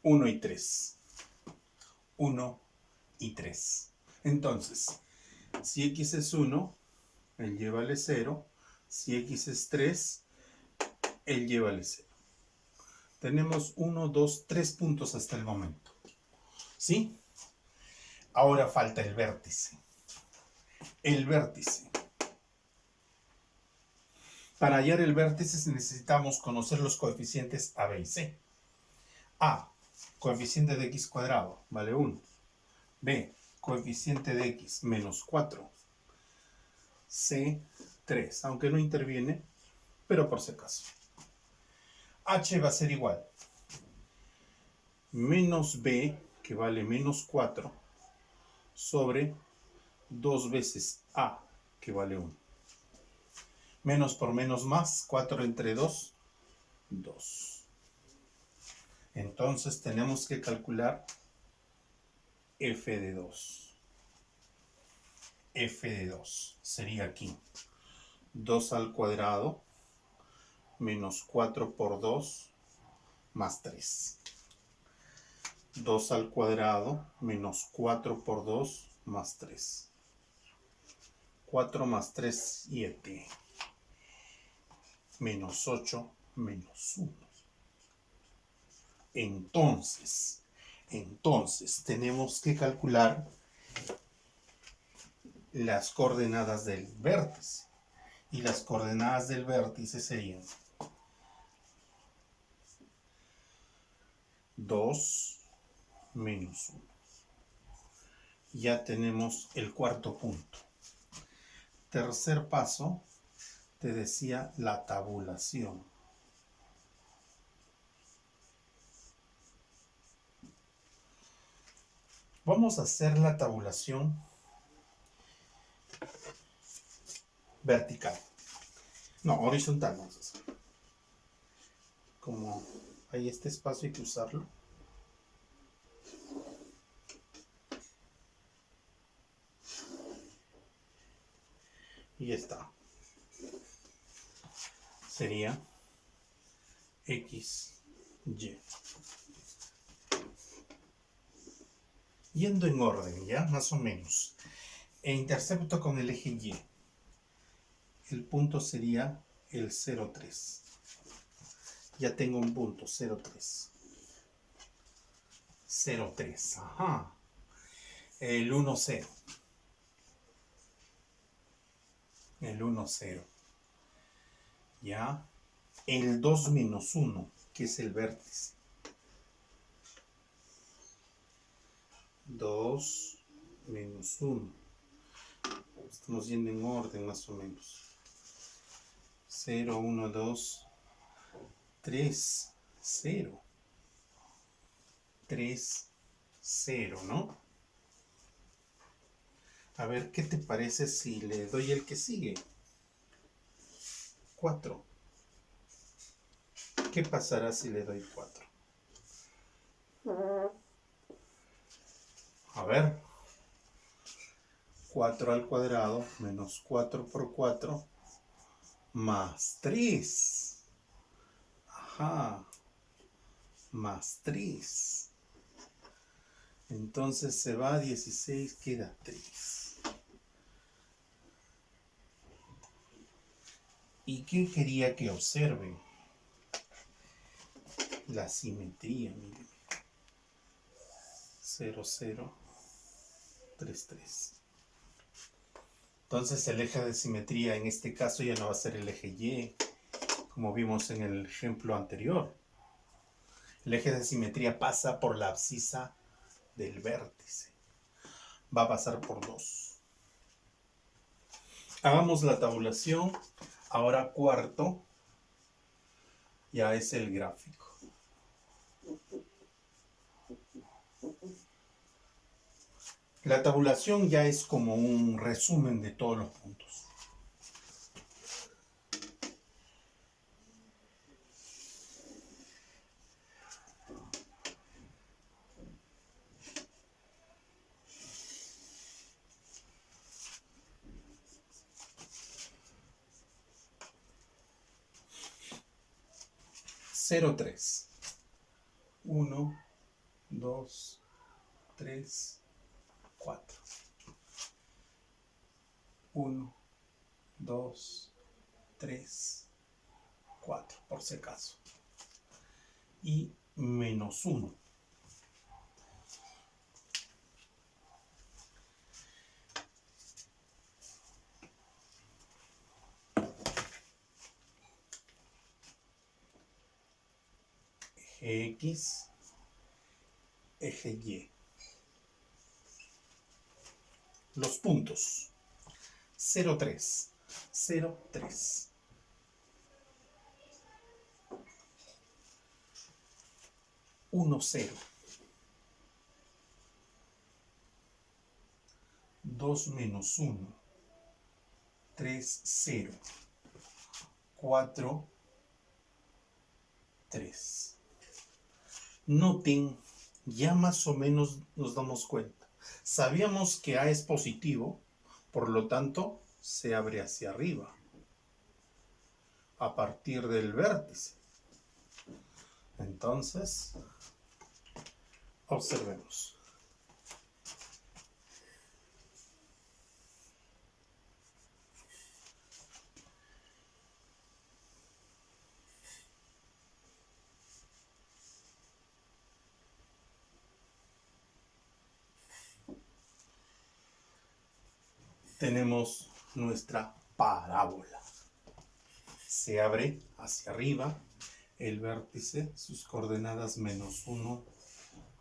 1 y 3. 1 y 3. Entonces, si x es 1, el y vale 0. Si x es 3, el y vale 0. Tenemos 1, 2, 3 puntos hasta el momento. ¿Sí? Ahora falta el vértice. El vértice. Para hallar el vértice necesitamos conocer los coeficientes a, b y c. A, coeficiente de x cuadrado, vale 1. B, coeficiente de x, menos 4. C, 3, aunque no interviene, pero por si acaso. H va a ser igual. Menos b, que vale menos 4, sobre 2 veces a, que vale 1. Menos por menos más, 4 entre 2, 2. Entonces tenemos que calcular f de 2. F de 2 sería aquí 2 al cuadrado menos 4 por 2 más 3. 2 al cuadrado menos 4 por 2 más 3. 4 más 3, 7. Menos 8 menos 1. Entonces tenemos que calcular las coordenadas del vértice. Y las coordenadas del vértice serían 2 menos 1. Ya tenemos el cuarto punto. Tercer paso, te decía la tabulación. Vamos a hacer la tabulación vertical. No, horizontal vamos a hacer. Como hay este espacio hay que usarlo. Y ya está. Sería X, Y. Yendo en orden, ¿ya? Más o menos. E intercepto con el eje Y. El punto sería el 0,3. Ya tengo un punto, 0,3. 0,3, ajá. El 1, 0. El 1, 0. Ya. El 2 menos 1, que es el vértice. 2 menos 1. Estamos yendo en orden más o menos. 0, 1, 2, 3, 0. 3, 0, ¿no? A ver, ¿qué te parece si le doy el que sigue? 4. ¿Qué pasará si le doy 4? A ver. 4 al cuadrado menos 4 por 4 más 3. Ajá. Más 3. Entonces se va a 16, queda 3. ¿Y qué quería que observen? La simetría, miren. 0, 0, 3, 3. Entonces el eje de simetría en este caso ya no va a ser el eje Y, como vimos en el ejemplo anterior. El eje de simetría pasa por la abscisa del vértice. Va a pasar por 2. Hagamos la tabulación. Ahora cuarto ya es el gráfico. La tabulación ya es como un resumen de todos los puntos. Cero, 3. 1, 2, 3, 4. 1, 2, 3, 4, por si acaso. Y menos 1. Eje X, eje Y. Los puntos. 0, 3. 0, 3. 1, 0. 2 menos 1. 3, 0. 4, 3. Noten, ya más o menos nos damos cuenta. Sabíamos que A es positivo, por lo tanto, se abre hacia arriba, a partir del vértice. Entonces, observemos. Tenemos nuestra parábola. Se abre hacia arriba el vértice, sus coordenadas -1,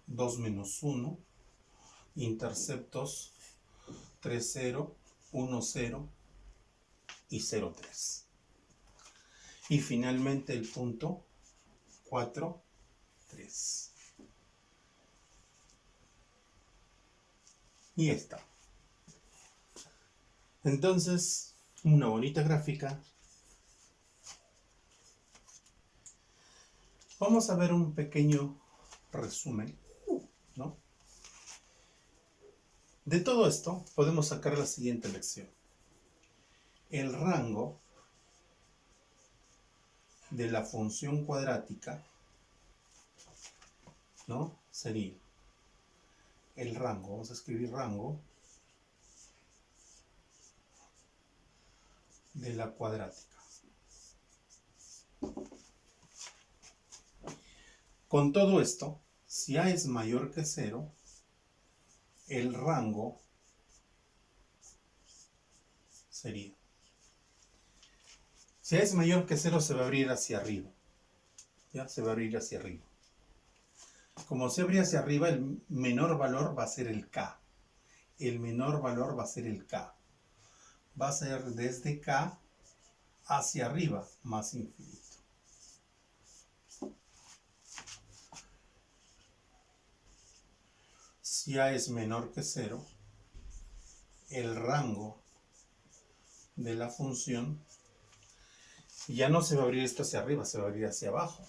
2, -1, interceptos 3, 0, 1, 0 y 0, 3. Y finalmente el punto 4, 3. Y está. Entonces, una bonita gráfica. Vamos a ver un pequeño resumen, ¿no? De todo esto podemos sacar la siguiente lección. El rango de la función cuadrática, ¿no? Sería el rango, vamos a escribir rango de la cuadrática. Con todo esto, si A es mayor que 0, el rango sería, si A es mayor que 0 se va a abrir hacia arriba, ¿ya? Se va a abrir hacia arriba. Como se abre hacia arriba, el menor valor va a ser el K. El menor valor va a ser el K. Va a ser desde K hacia arriba, más infinito. Si A es menor que 0, el rango de la función ya no se va a abrir esto hacia arriba, se va a abrir hacia abajo.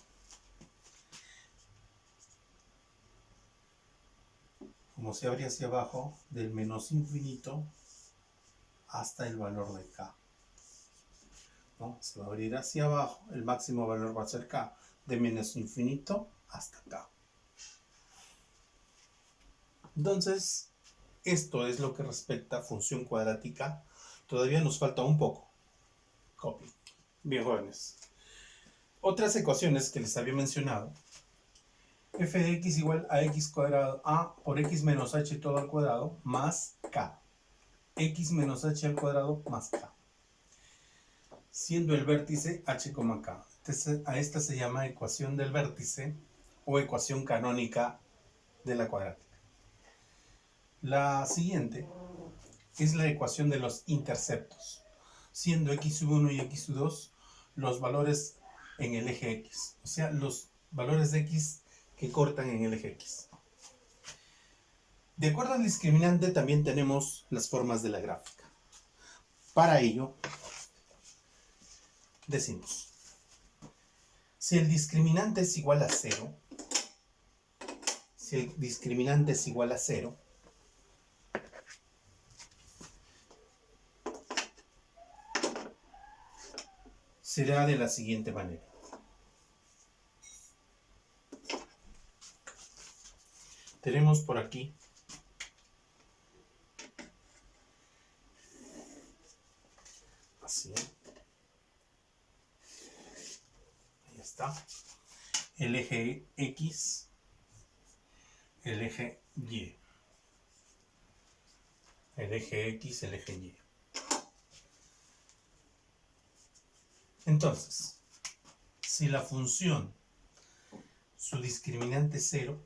Como se abre hacia abajo, del menos infinito hasta el valor de K. ¿No? Se va a abrir hacia abajo, el máximo valor va a ser K, de menos infinito hasta K. Entonces, esto es lo que respecta a función cuadrática. Todavía nos falta un poco. Copy. Bien, jóvenes. Otras ecuaciones que les había mencionado. F de x igual a x cuadrado a por x menos h todo al cuadrado más k. X menos h al cuadrado más k. Siendo el vértice h, k. Entonces, a esta se llama ecuación del vértice o ecuación canónica de la cuadrática. La siguiente es la ecuación de los interceptos, siendo x1 y x2 los valores en el eje x, o sea, los valores de x que cortan en el eje x. De acuerdo al discriminante también tenemos las formas de la gráfica. Para ello, decimos, si el discriminante es igual a 0, será de la siguiente manera. Tenemos por aquí así, ahí está, el eje X, el eje Y, el eje X, el eje Y. Entonces, si la función, su discriminante es 0,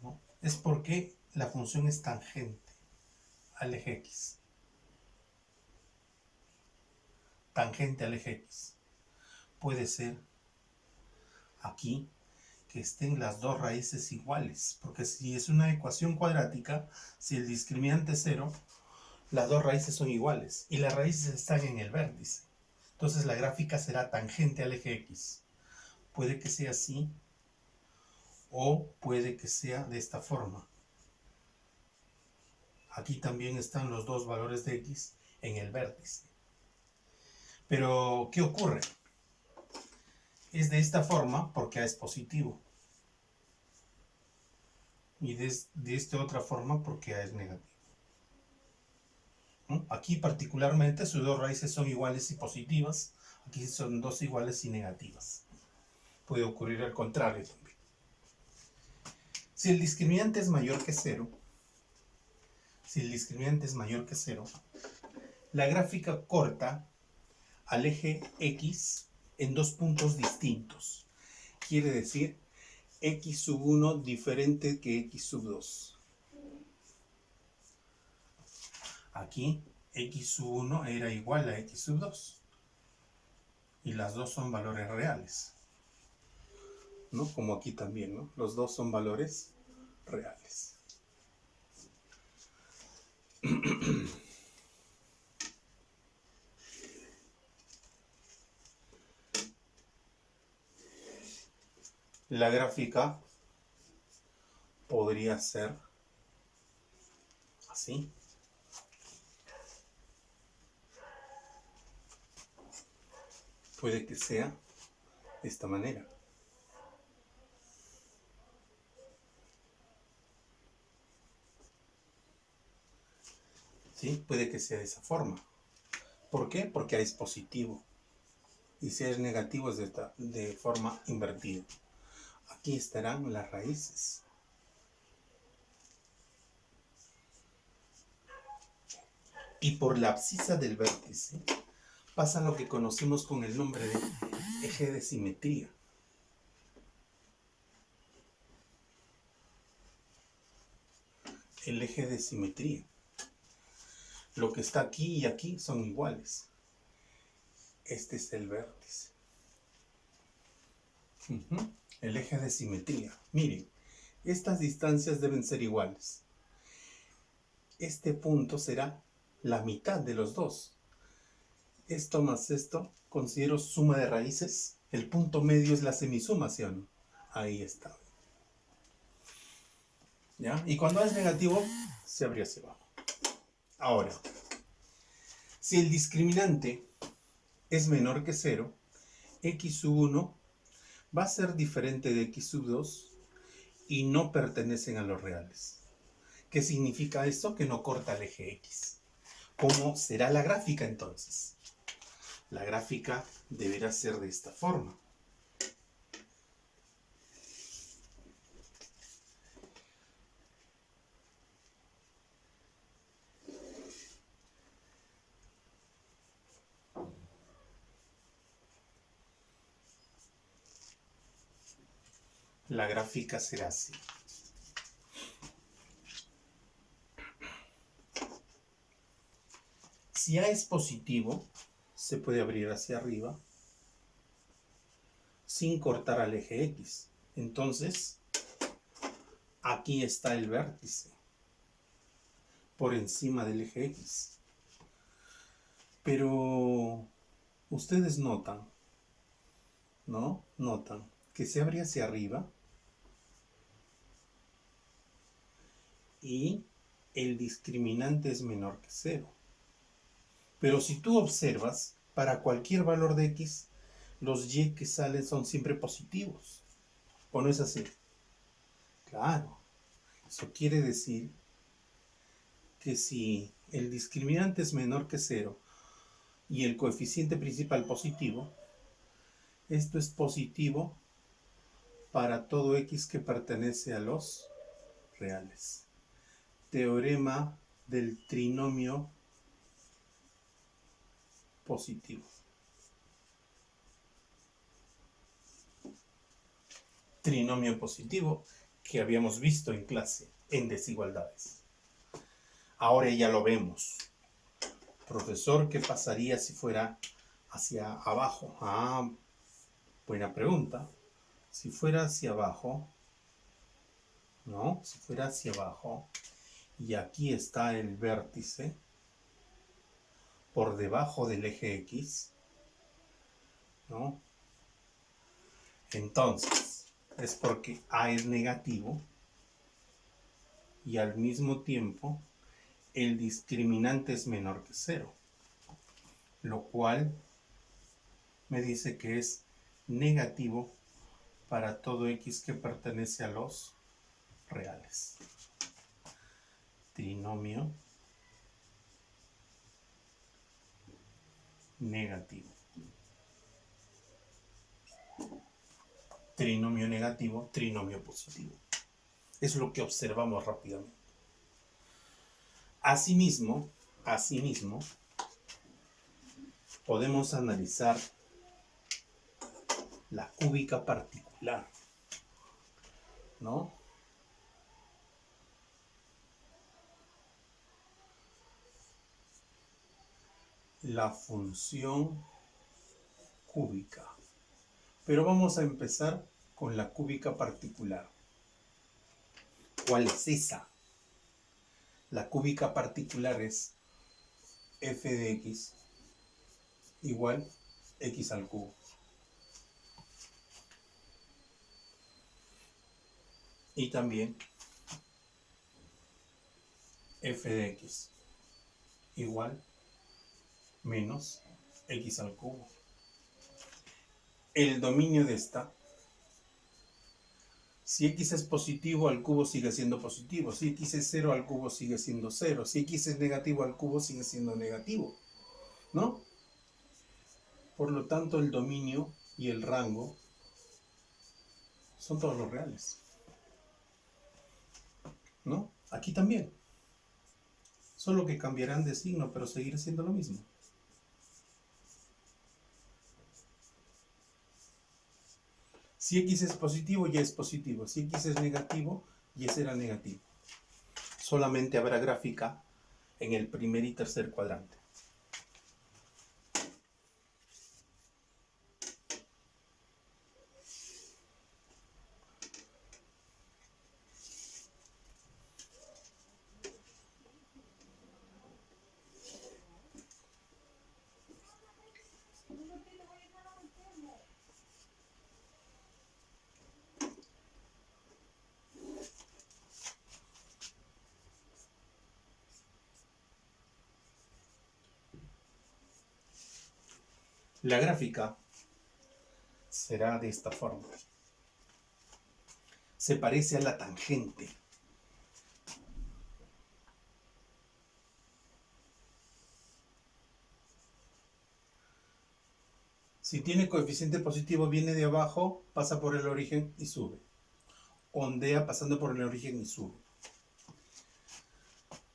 ¿no? Es porque la función es tangente al eje X. Tangente al eje X. Puede ser aquí que estén las dos raíces iguales, porque si es una ecuación cuadrática, si el discriminante es 0, las dos raíces son iguales y las raíces están en el vértice. Entonces la gráfica será tangente al eje X. Puede que sea así o puede que sea de esta forma. Aquí también están los dos valores de X en el vértice. Pero, ¿qué ocurre? Es de esta forma porque A es positivo. y de esta otra forma porque A es negativo. ¿No? Aquí particularmente sus dos raíces son iguales y positivas, aquí son dos iguales y negativas. Puede ocurrir al contrario también. Si el discriminante es mayor que cero, la gráfica corta al eje X en dos puntos distintos. Quiere decir X sub 1 diferente que X sub 2. Aquí X sub 1 era igual a X sub 2. Y las dos son valores reales. ¿No? Como aquí también, ¿no? Los dos son valores reales. La gráfica podría ser así. Puede que sea de esta manera. ¿Sí? Puede que sea de esa forma. ¿Por qué? Porque A es positivo. Y si es negativo es de forma invertida. Aquí estarán las raíces. Y por la abscisa del vértice pasa lo que conocemos con el nombre de eje de simetría. El eje de simetría. Lo que está aquí y aquí son iguales. Este es el vértice. El eje de simetría. Miren, estas distancias deben ser iguales. Este punto será la mitad de los dos. Esto más esto, considero suma de raíces. El punto medio es la semisuma, ¿sí o no? Ahí está. ¿Ya? Y cuando es negativo, se abre hacia abajo. Ahora, si el discriminante es menor que 0, x sub 1 va a ser diferente de x sub 2 y no pertenecen a los reales. ¿Qué significa esto? Que no corta el eje x. ¿Cómo será la gráfica entonces? La gráfica deberá ser de esta forma. La gráfica será así. Si A es positivo, se puede abrir hacia arriba sin cortar al eje X. Entonces, aquí está el vértice por encima del eje X. Pero ustedes notan, ¿no? Notan que se abre hacia arriba y el discriminante es menor que 0. Pero si tú observas, para cualquier valor de x, los y que salen son siempre positivos. ¿O no es así? Claro. Eso quiere decir que si el discriminante es menor que 0 y el coeficiente principal positivo, esto es positivo para todo x que pertenece a los reales. Teorema del trinomio positivo. Trinomio positivo que habíamos visto en clase en desigualdades. Ahora ya lo vemos. Profesor, ¿qué pasaría si fuera hacia abajo? Buena pregunta. Si fuera hacia abajo, ¿no? Si fuera hacia abajo y aquí está el vértice por debajo del eje X, ¿no? Entonces, es porque A es negativo y al mismo tiempo el discriminante es menor que 0, lo cual me dice que es negativo para todo x que pertenece a los reales. Trinomio negativo. Trinomio negativo, trinomio positivo. Es lo que observamos rápidamente. Asimismo, podemos analizar la cúbica particular, ¿no? La función cúbica. Pero vamos a empezar con la cúbica particular. ¿Cuál es esa? La cúbica particular es f de x igual x al cubo. Y también f de x igual menos x al cubo. El dominio de esta, si x es positivo al cubo sigue siendo positivo, si x es 0 al cubo sigue siendo 0, si x es negativo al cubo sigue siendo negativo, ¿no? Por lo tanto, el dominio y el rango son todos los reales, ¿no? Aquí también, solo que cambiarán de signo, pero seguirá siendo lo mismo. Si x es positivo, y es positivo. Si x es negativo, y será negativo. Solamente habrá gráfica en el primer y tercer cuadrante. La gráfica será de esta forma. Se parece a la tangente. Si tiene coeficiente positivo, viene de abajo, pasa por el origen y sube. Ondea pasando por el origen y sube.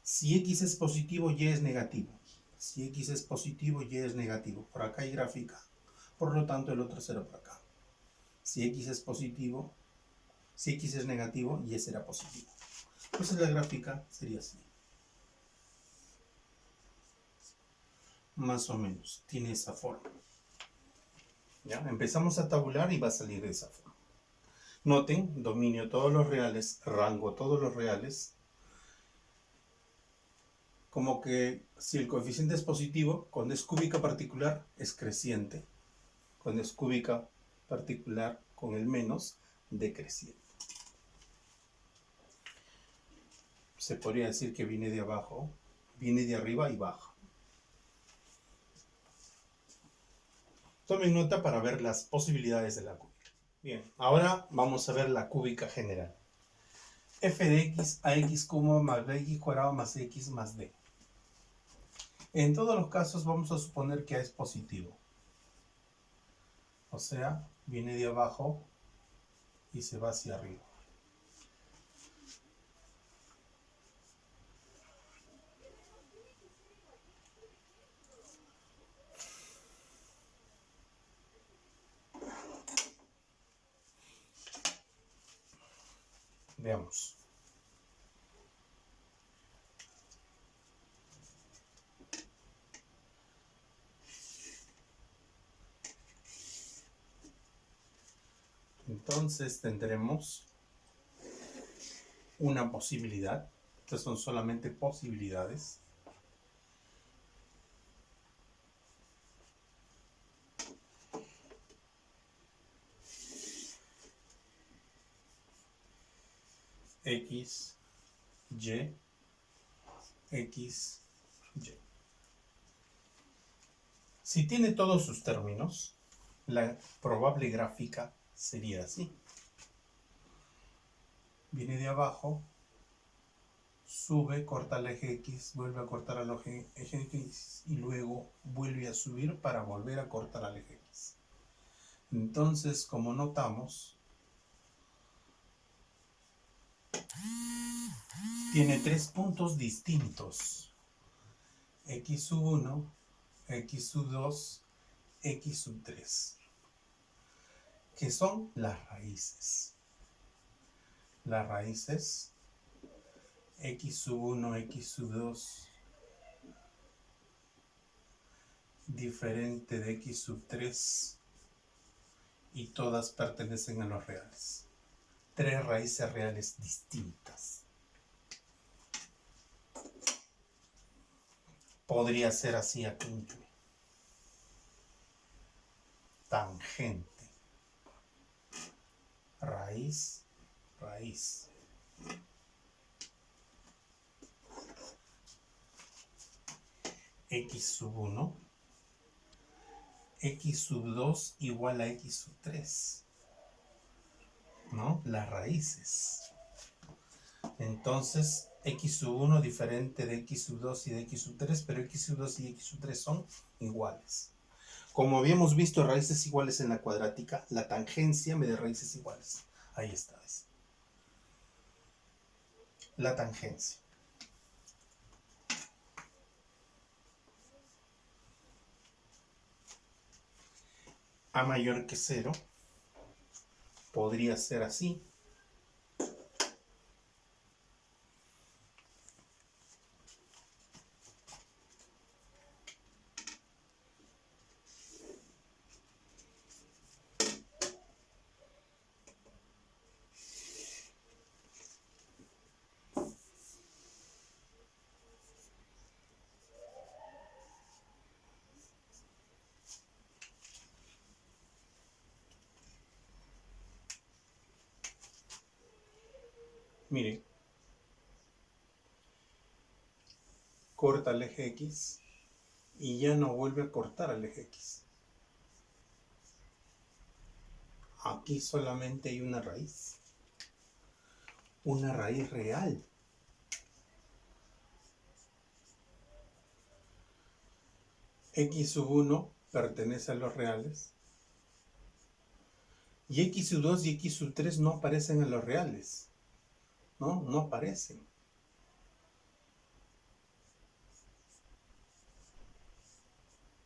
Si x es positivo, y es negativo. Si x es positivo, y es negativo. Por acá hay gráfica. Por lo tanto, el otro será por acá. Si x es positivo, si x es negativo, y será positivo. Entonces la gráfica sería así. Más o menos, tiene esa forma. ¿Ya? Empezamos a tabular y va a salir de esa forma. Noten, dominio todos los reales, rango todos los reales. Como que si el coeficiente es positivo, cuando es cúbica particular es creciente. Cuando es cúbica particular con el menos, decreciente. Se podría decir que viene de abajo, viene de arriba y baja. Tomen nota para ver las posibilidades de la cúbica. Bien, ahora vamos a ver la cúbica general. F de x a x cubo más bx cuadrado más x más d. En todos los casos vamos a suponer que a es positivo. O sea, viene de abajo y se va hacia arriba. Veamos. Entonces tendremos una posibilidad. Estas son solamente posibilidades. X, Y, X, Y. Si tiene todos sus términos, la probable gráfica sería así. Viene de abajo, sube, corta el eje X, vuelve a cortar al eje X y luego vuelve a subir para volver a cortar al eje X. Entonces, como notamos, tiene tres puntos distintos: X sub 1, X sub 2, X sub 3, que son las raíces. Las raíces X sub 1, X sub 2, diferente de X sub 3, y todas pertenecen a los reales. Tres raíces reales distintas. Podría ser así aquí. Tangente, raíz, raíz. X sub 1, X sub 2 igual a X sub 3, ¿no? Las raíces. Entonces, X sub 1 diferente de X sub 2 y de X sub 3, pero X sub 2 y X sub 3 son iguales. Como habíamos visto raíces iguales en la cuadrática, la tangencia me da raíces iguales. Ahí está, ¿ves? La tangencia. A mayor que 0 podría ser así. Mire, corta el eje X y ya no vuelve a cortar el eje X. Aquí solamente hay una raíz real. X sub 1 pertenece a los reales y X sub 2 y X sub 3 no aparecen en los reales. No aparecen.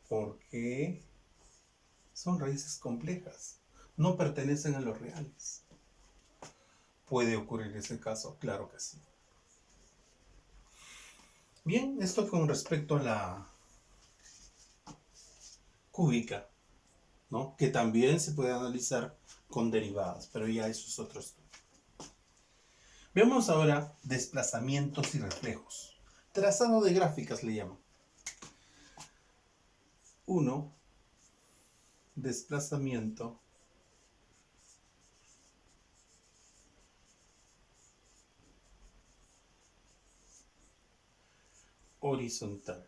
Porque son raíces complejas. No pertenecen a los reales. ¿Puede ocurrir ese caso? Claro que sí. Bien, esto con respecto a la cúbica, ¿no? Que también se puede analizar con derivadas, pero ya eso es otro estudio. Veamos ahora desplazamientos y reflejos. Trazado de gráficas le llaman. 1. Desplazamiento horizontal.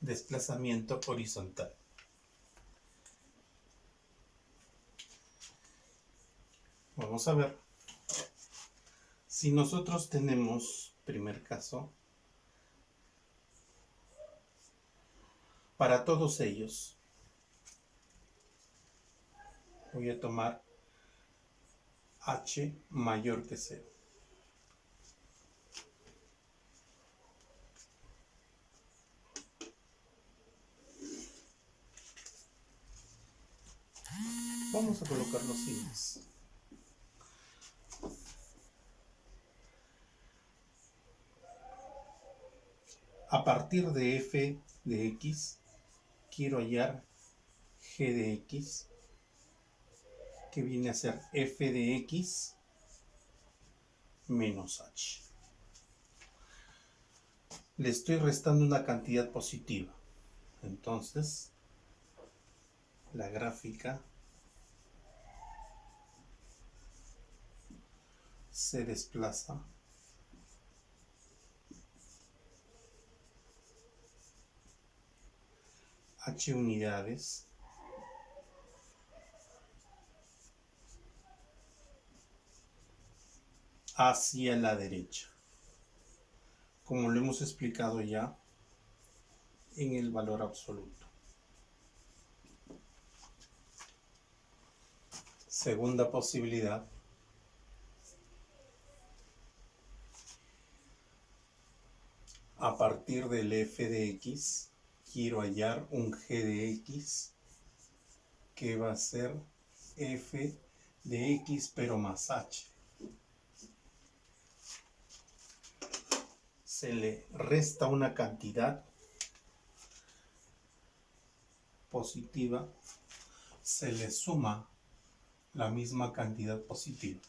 Desplazamiento horizontal. Vamos a ver. Si nosotros tenemos, primer caso, para todos ellos, voy a tomar h mayor que 0. Vamos a colocar los signos. A partir de f de x, quiero hallar g de x, que viene a ser f de x menos h. Le estoy restando una cantidad positiva. Entonces, la gráfica se desplaza h unidades hacia la derecha, como lo hemos explicado ya en el valor absoluto. Segunda posibilidad. A partir del f de x, quiero hallar un g de x que va a ser f de x pero más h. Se le resta una cantidad positiva, se le suma la misma cantidad positiva.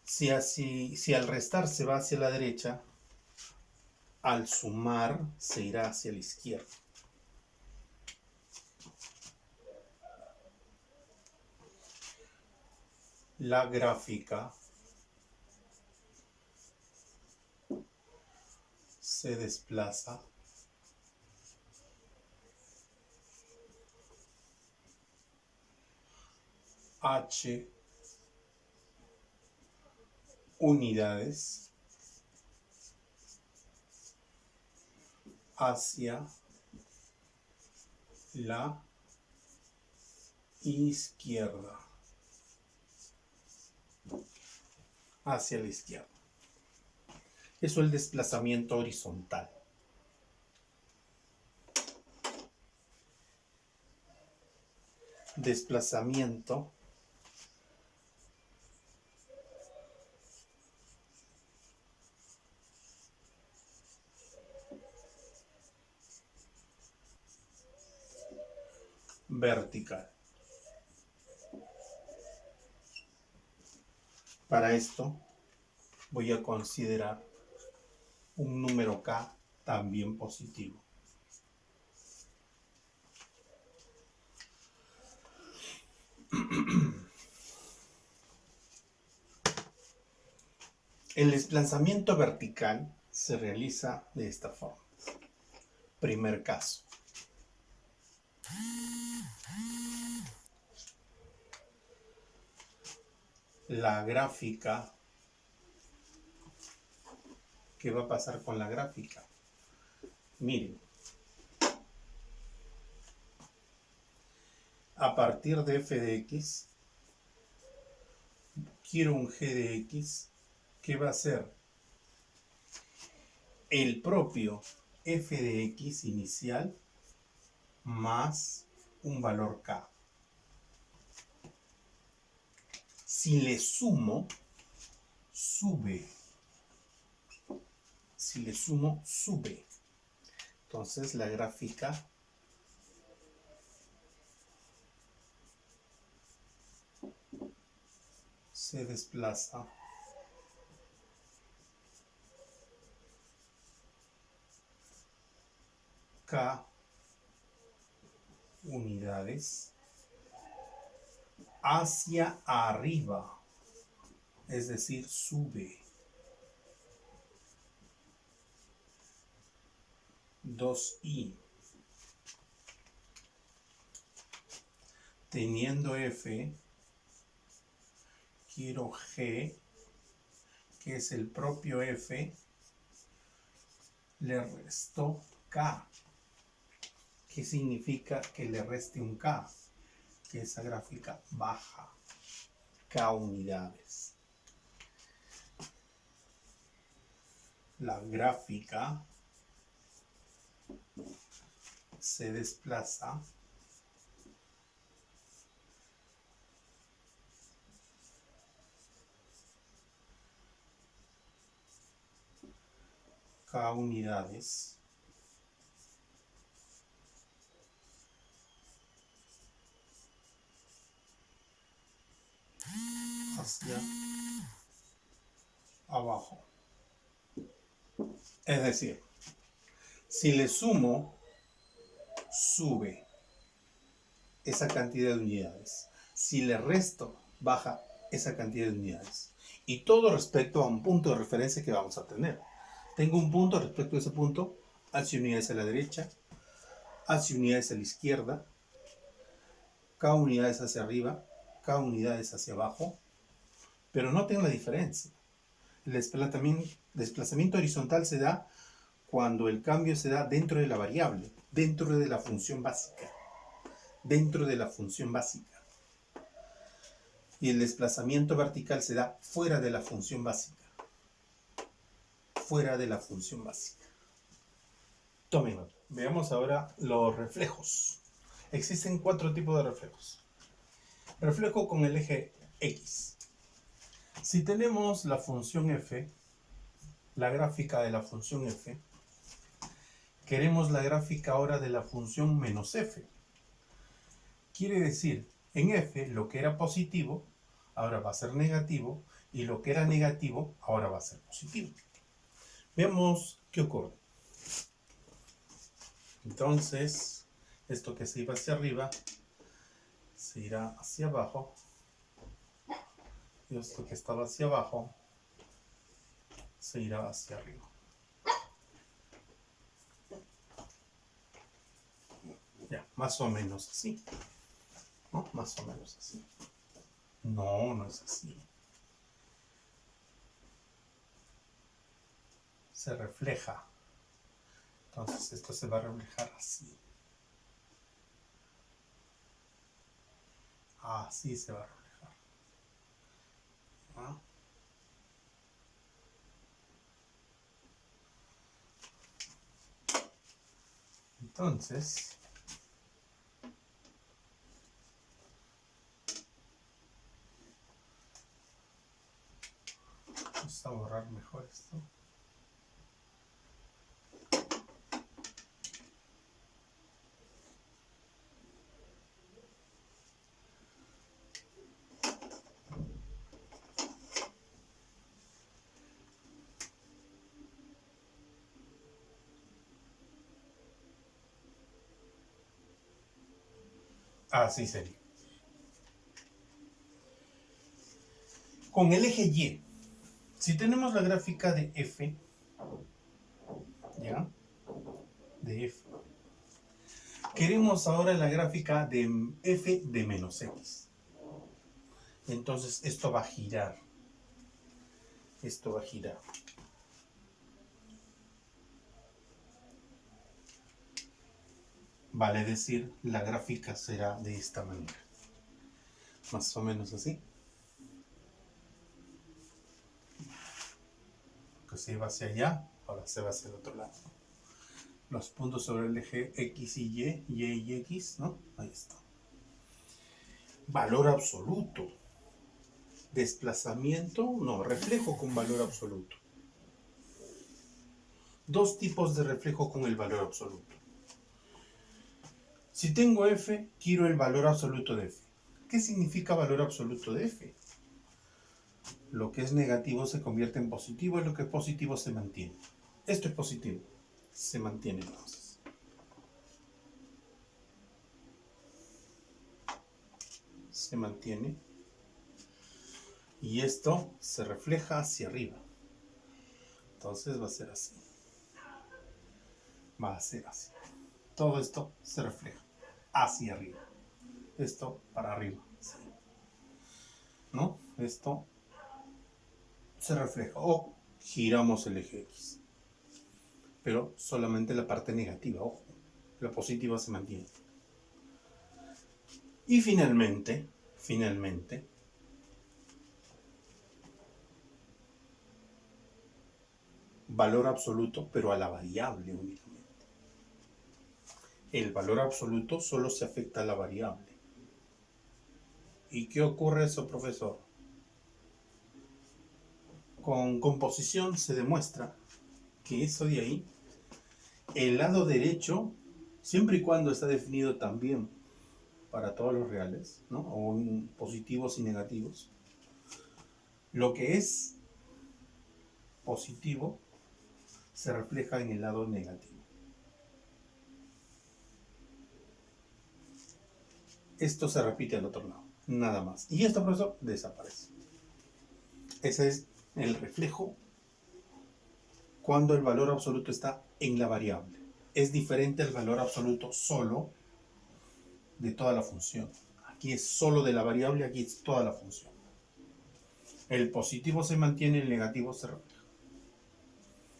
Si al restar se va hacia la derecha, al sumar se irá hacia la izquierda. La gráfica se desplaza h unidades hacia la izquierda. Hacia la izquierda. Eso es el desplazamiento horizontal. Desplazamiento vertical. Para esto voy a considerar un número k también positivo. El desplazamiento vertical se realiza de esta forma. Primer caso. La gráfica. ¿Qué va a pasar con la gráfica? Miren. A partir de f de x, quiero un g de x que va a ser el propio f de x inicial más un valor k. Si le sumo, sube. Si le sumo, sube. Entonces la gráfica se desplaza k unidades hacia arriba, es decir, sube. 2i. Teniendo f, quiero g, que es el propio f, le resto k. ¿Qué significa que le reste un k? Que esa gráfica baja k unidades. La gráfica se desplaza k unidades hacia abajo. Es decir, si le sumo, sube esa cantidad de unidades. Si le resto, baja esa cantidad de unidades. Y todo respecto a un punto de referencia que vamos a tener. Tengo un punto respecto a ese punto, h unidades a la derecha, h unidades a la izquierda, k unidades hacia arriba, k unidades hacia abajo, Pero noten la diferencia. El desplazamiento horizontal se da cuando el cambio se da dentro de la variable, dentro de la función básica. Dentro de la función básica. Y el desplazamiento vertical se da fuera de la función básica. Fuera de la función básica. Tomen nota. Veamos ahora los reflejos. Existen 4 tipos de reflejos. Reflejo con el eje X. Si tenemos la función f, la gráfica de la función f, queremos la gráfica ahora de la función menos f. Quiere decir, en f lo que era positivo, ahora va a ser negativo, y lo que era negativo, ahora va a ser positivo. Veamos qué ocurre. Entonces, esto que se iba hacia arriba, se irá hacia abajo. Y esto que estaba hacia abajo, se irá hacia arriba. Ya, más o menos así. ¿No? Más o menos así. No, no es así. Se refleja. Entonces esto se va a reflejar así. Así se va a reflejar. ¿Ah? Entonces, vamos a borrar mejor esto. Así sería. Con el eje Y, si tenemos la gráfica de f, ¿ya? De f. Queremos ahora la gráfica de f de menos x. Entonces esto va a girar. Esto va a girar. Vale decir, la gráfica será de esta manera. Más o menos así. Que se va hacia allá, ahora se va hacia el otro lado. Los puntos sobre el eje X y Y X, ¿no? Ahí está. Valor absoluto. Desplazamiento, no, reflejo con valor absoluto. 2 tipos de reflejo con el valor absoluto. Si tengo f, quiero el valor absoluto de f. ¿Qué significa valor absoluto de f? Lo que es negativo se convierte en positivo y lo que es positivo se mantiene. Esto es positivo. Se mantiene entonces. Se mantiene. Y esto se refleja hacia arriba. Entonces va a ser así. Va a ser así. Todo esto se refleja hacia arriba. Esto para arriba. ¿Sí? ¿No? Esto se refleja. O giramos el eje X. Pero solamente la parte negativa, ojo. La positiva se mantiene. Y finalmente, valor absoluto, pero a la variable únicamente. El valor absoluto solo se afecta a la variable. ¿Y qué ocurre eso, profesor? Con composición se demuestra que eso de ahí, el lado derecho, siempre y cuando está definido también para todos los reales, ¿no? O positivos y negativos, lo que es positivo se refleja en el lado negativo. Esto se repite al otro lado, nada más. Y esto, profesor, desaparece. Ese es el reflejo cuando el valor absoluto está en la variable. Es diferente al valor absoluto solo de toda la función. Aquí es solo de la variable, aquí es toda la función. El positivo se mantiene, el negativo se refleja.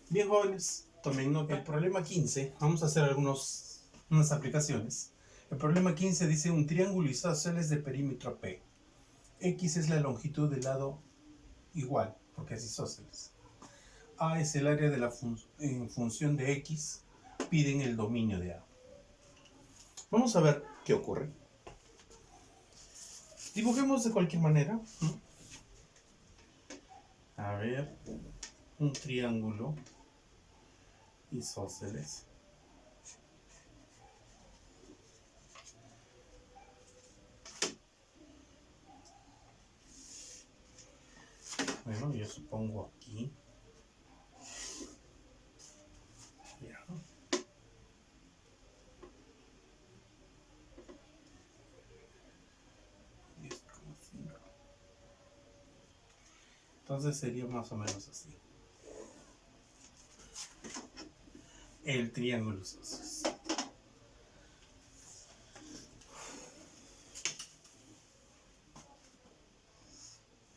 Bien, jóvenes, tomen nota. El problema 15, vamos a hacer unas aplicaciones. El problema 15 dice un triángulo isósceles de perímetro P. X es la longitud del lado igual, porque es isósceles. A es el área de en función de X. Piden el dominio de A. Vamos a ver qué ocurre. Dibujemos de cualquier manera. A ver, un triángulo isósceles. Bueno, yo supongo aquí. Ya. Entonces sería más o menos así. El triángulo isósceles.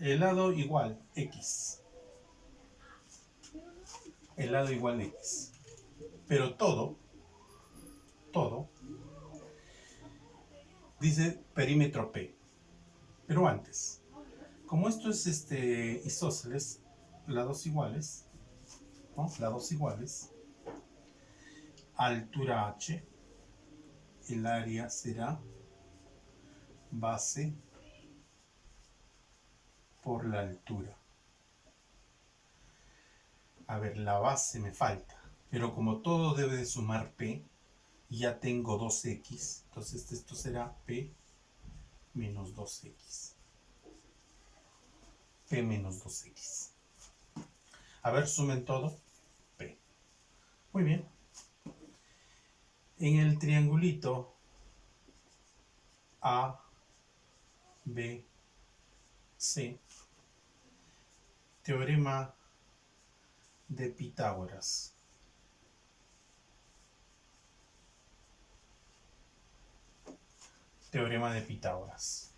El lado igual, X. El lado igual, X. Pero todo, dice perímetro P. Pero antes, como esto es isósceles, lados iguales, ¿no? Lados iguales, altura H, el área será base por la altura. A ver, la base me falta, pero como todo debe de sumar P, ya tengo 2X, entonces esto será P menos 2X. P menos 2X. A ver, sumen todo. P. Muy bien. En el triangulito A, B, C, teorema de Pitágoras. Teorema de Pitágoras.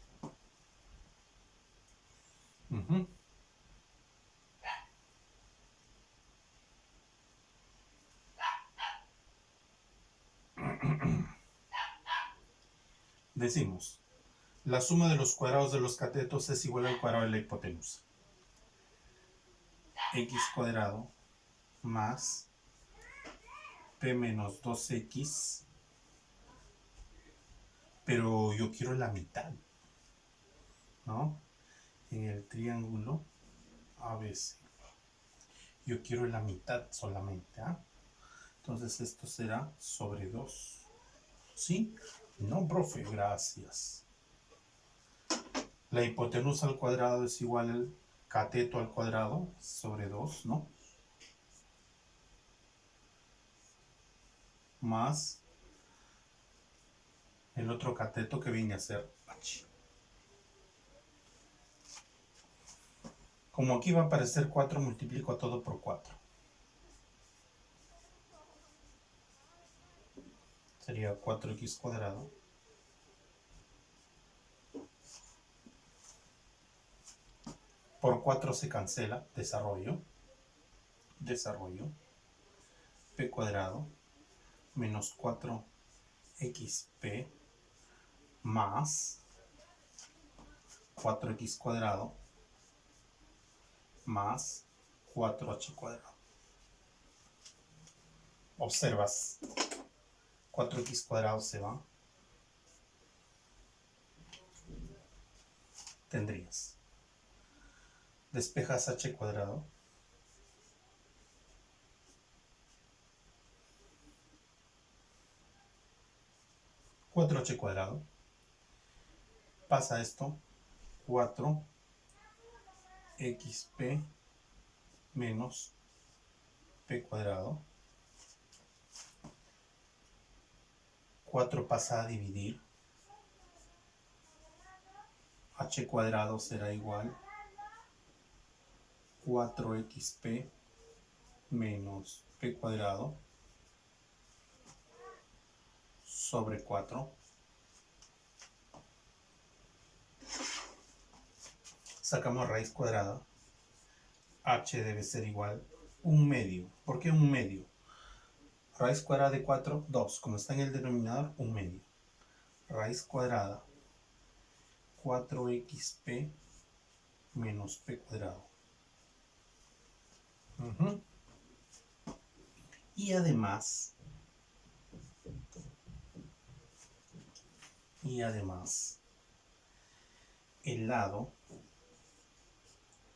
Decimos, la suma de los cuadrados de los catetos es igual al cuadrado de la hipotenusa. X cuadrado más P menos 2X, pero yo quiero la mitad, ¿no? En el triángulo ABC. Yo quiero la mitad solamente, ¿ah? Entonces esto será sobre 2. ¿Sí? No, profe, gracias. La hipotenusa al cuadrado es igual al cateto al cuadrado sobre 2, ¿no? Más el otro cateto que viene a ser H. Como aquí va a aparecer 4, multiplico todo por 4. Sería 4x cuadrado por 4 se cancela, desarrollo, p cuadrado menos 4xp más 4x cuadrado más 4h cuadrado. Observas, 4x cuadrado se va. Tendrías, despejas h cuadrado, cuatro h cuadrado, pasa esto, 4xp menos p cuadrado, 4 pasa a dividir, h cuadrado será igual 4xp menos p cuadrado sobre 4. Sacamos raíz cuadrada. H debe ser igual a 1/2. ¿Por qué 1/2? Raíz cuadrada de 4, 2. Como está en el denominador, 1/2. Raíz cuadrada 4xp menos p cuadrado. Y además, el lado,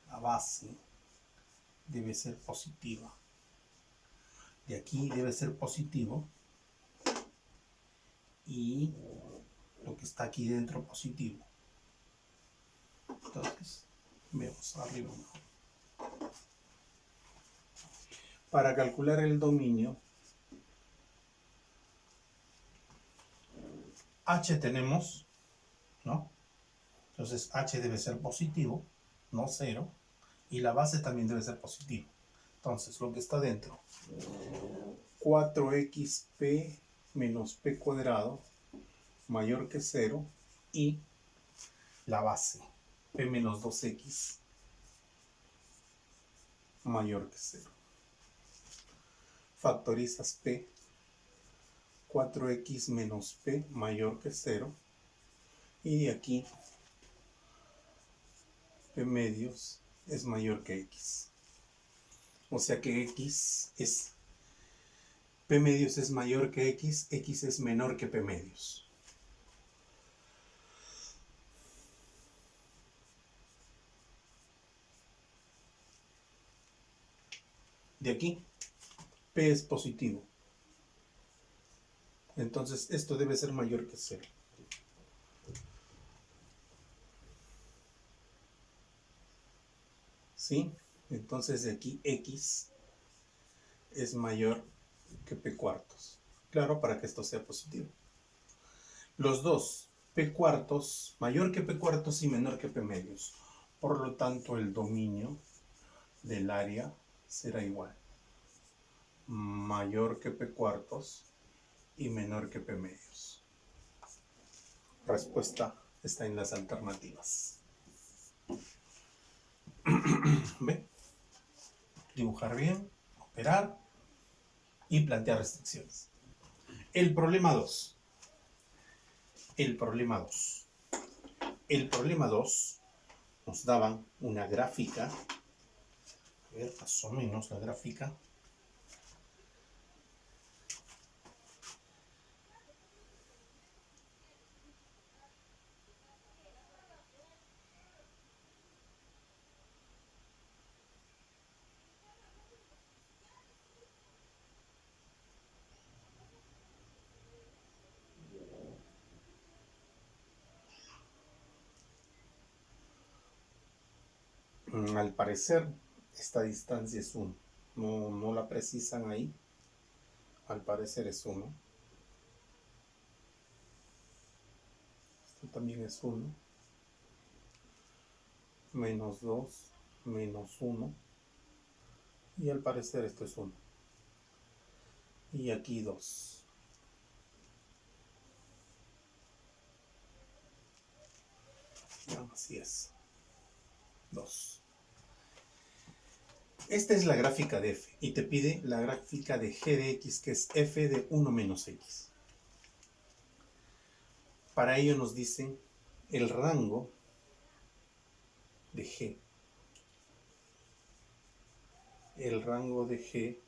la base, debe ser positiva. De aquí debe ser positivo. Y lo que está aquí dentro positivo. Entonces, vemos arriba mejor. Para calcular el dominio, H tenemos, ¿no? Entonces H debe ser positivo, no 0. Y la base también debe ser positiva. Entonces, lo que está dentro, 4xp menos p cuadrado mayor que 0. Y la base, p menos 2x mayor que 0. Factorizas p, 4x menos p mayor que 0. Y de aquí, p medios es mayor que x. O sea que p medios es mayor que x es menor que p medios. De aquí, p es positivo. Entonces esto debe ser mayor que 0. ¿Sí? Entonces de aquí x es mayor que p cuartos. Claro, para que esto sea positivo. Los dos, p cuartos, mayor que p cuartos y menor que p medios. Por lo tanto, el dominio del área será igual. Mayor que p cuartos y menor que p medios. Respuesta está en las alternativas. ¿Ve? Dibujar bien, operar y plantear restricciones. El problema 2. El problema 2 nos daban una gráfica. A ver, más o menos la gráfica. Al parecer, esta distancia es 1. No la precisan ahí. Al parecer es 1. Esto también es 1. Menos 2, menos 1. Y al parecer esto es 1. Y aquí 2. Así es. 2. Esta es la gráfica de f y te pide la gráfica de g de x, que es f de 1 menos x. Para ello nos dicen el rango de g. El rango de g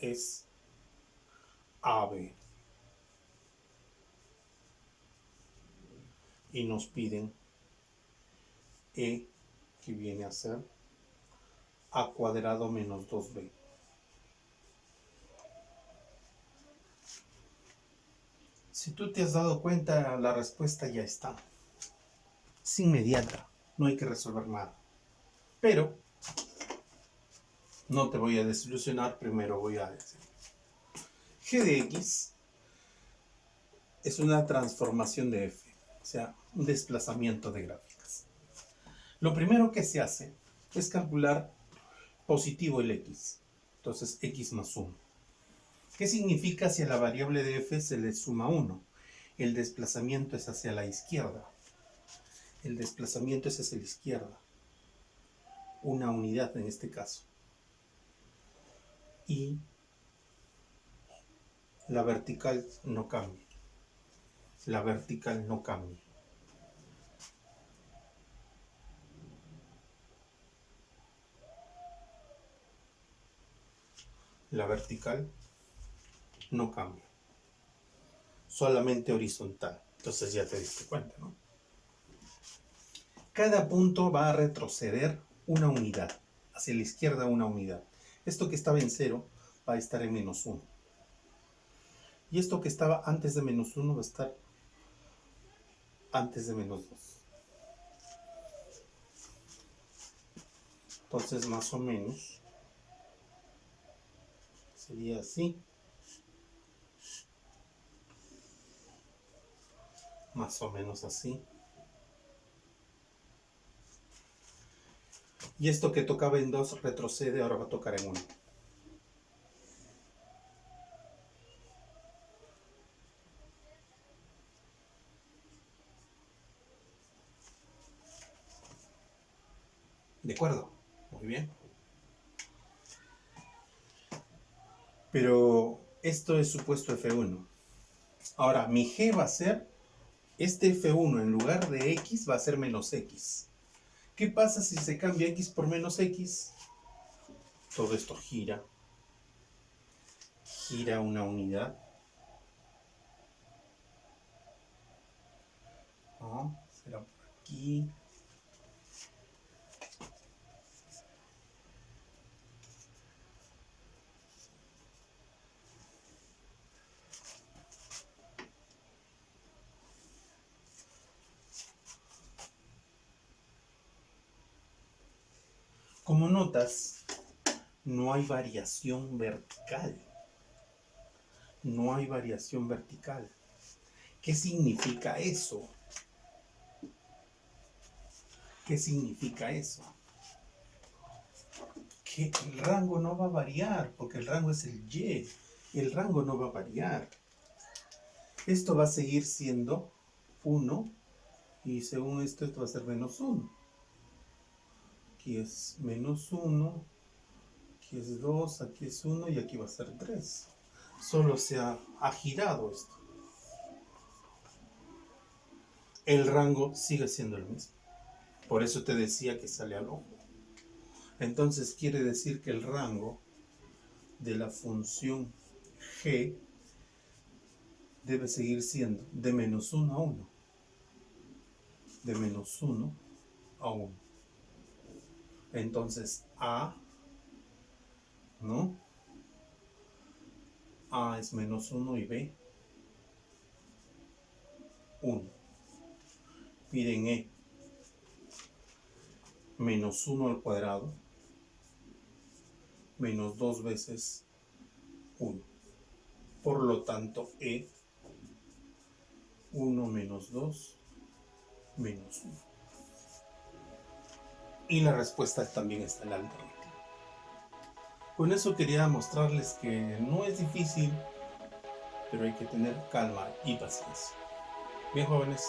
es AB. Y nos piden e, que viene a ser a cuadrado menos 2b. Si tú te has dado cuenta, la respuesta ya está. Es inmediata, no hay que resolver nada. Pero no te voy a desilusionar, primero voy a decir. G de x es una transformación de f, o sea, un desplazamiento de gráficas. Lo primero que se hace es calcular positivo el x. Entonces, x más 1. ¿Qué significa si a la variable de f se le suma 1? El desplazamiento es hacia la izquierda. El desplazamiento es hacia la izquierda. Una unidad en este caso. Y la vertical no cambia. La vertical no cambia. La vertical no cambia. Solamente horizontal. Entonces ya te diste cuenta, ¿no? Cada punto va a retroceder una unidad. Hacia la izquierda una unidad. Esto que estaba en 0 va a estar en menos 1. Y esto que estaba antes de menos 1 va a estar antes de menos 2. Entonces más o menos sería así. Más o menos así. Y esto que tocaba en 2 retrocede, ahora va a tocar en 1. ¿De acuerdo? Muy bien. Pero esto es supuesto F1. Ahora, mi G va a ser, este F1 en lugar de X va a ser menos X. ¿Qué pasa si se cambia X por menos X? Todo esto gira. Gira una unidad. ¿No? Será por aquí. Como notas, no hay variación vertical. No hay variación vertical. ¿Qué significa eso? ¿Qué significa eso? Que el rango no va a variar, porque el rango es el Y. El rango no va a variar. Esto va a seguir siendo 1, y según esto va a ser menos 1. Aquí es menos 1, aquí es 2, aquí es 1 y aquí va a ser 3. Solo se ha girado esto. El rango sigue siendo el mismo. Por eso te decía que sale al ojo. Entonces quiere decir que el rango de la función g debe seguir siendo de menos 1 a 1. De menos 1 a 1. Entonces a, ¿no? A es menos 1 y b 1. Miren e, menos 1 al cuadrado, menos 2 veces 1. Por lo tanto, e, 1 menos 2, menos 1. Y la respuesta también está en la alternativa. Con eso quería mostrarles que no es difícil, pero hay que tener calma y paciencia. Bien, jóvenes.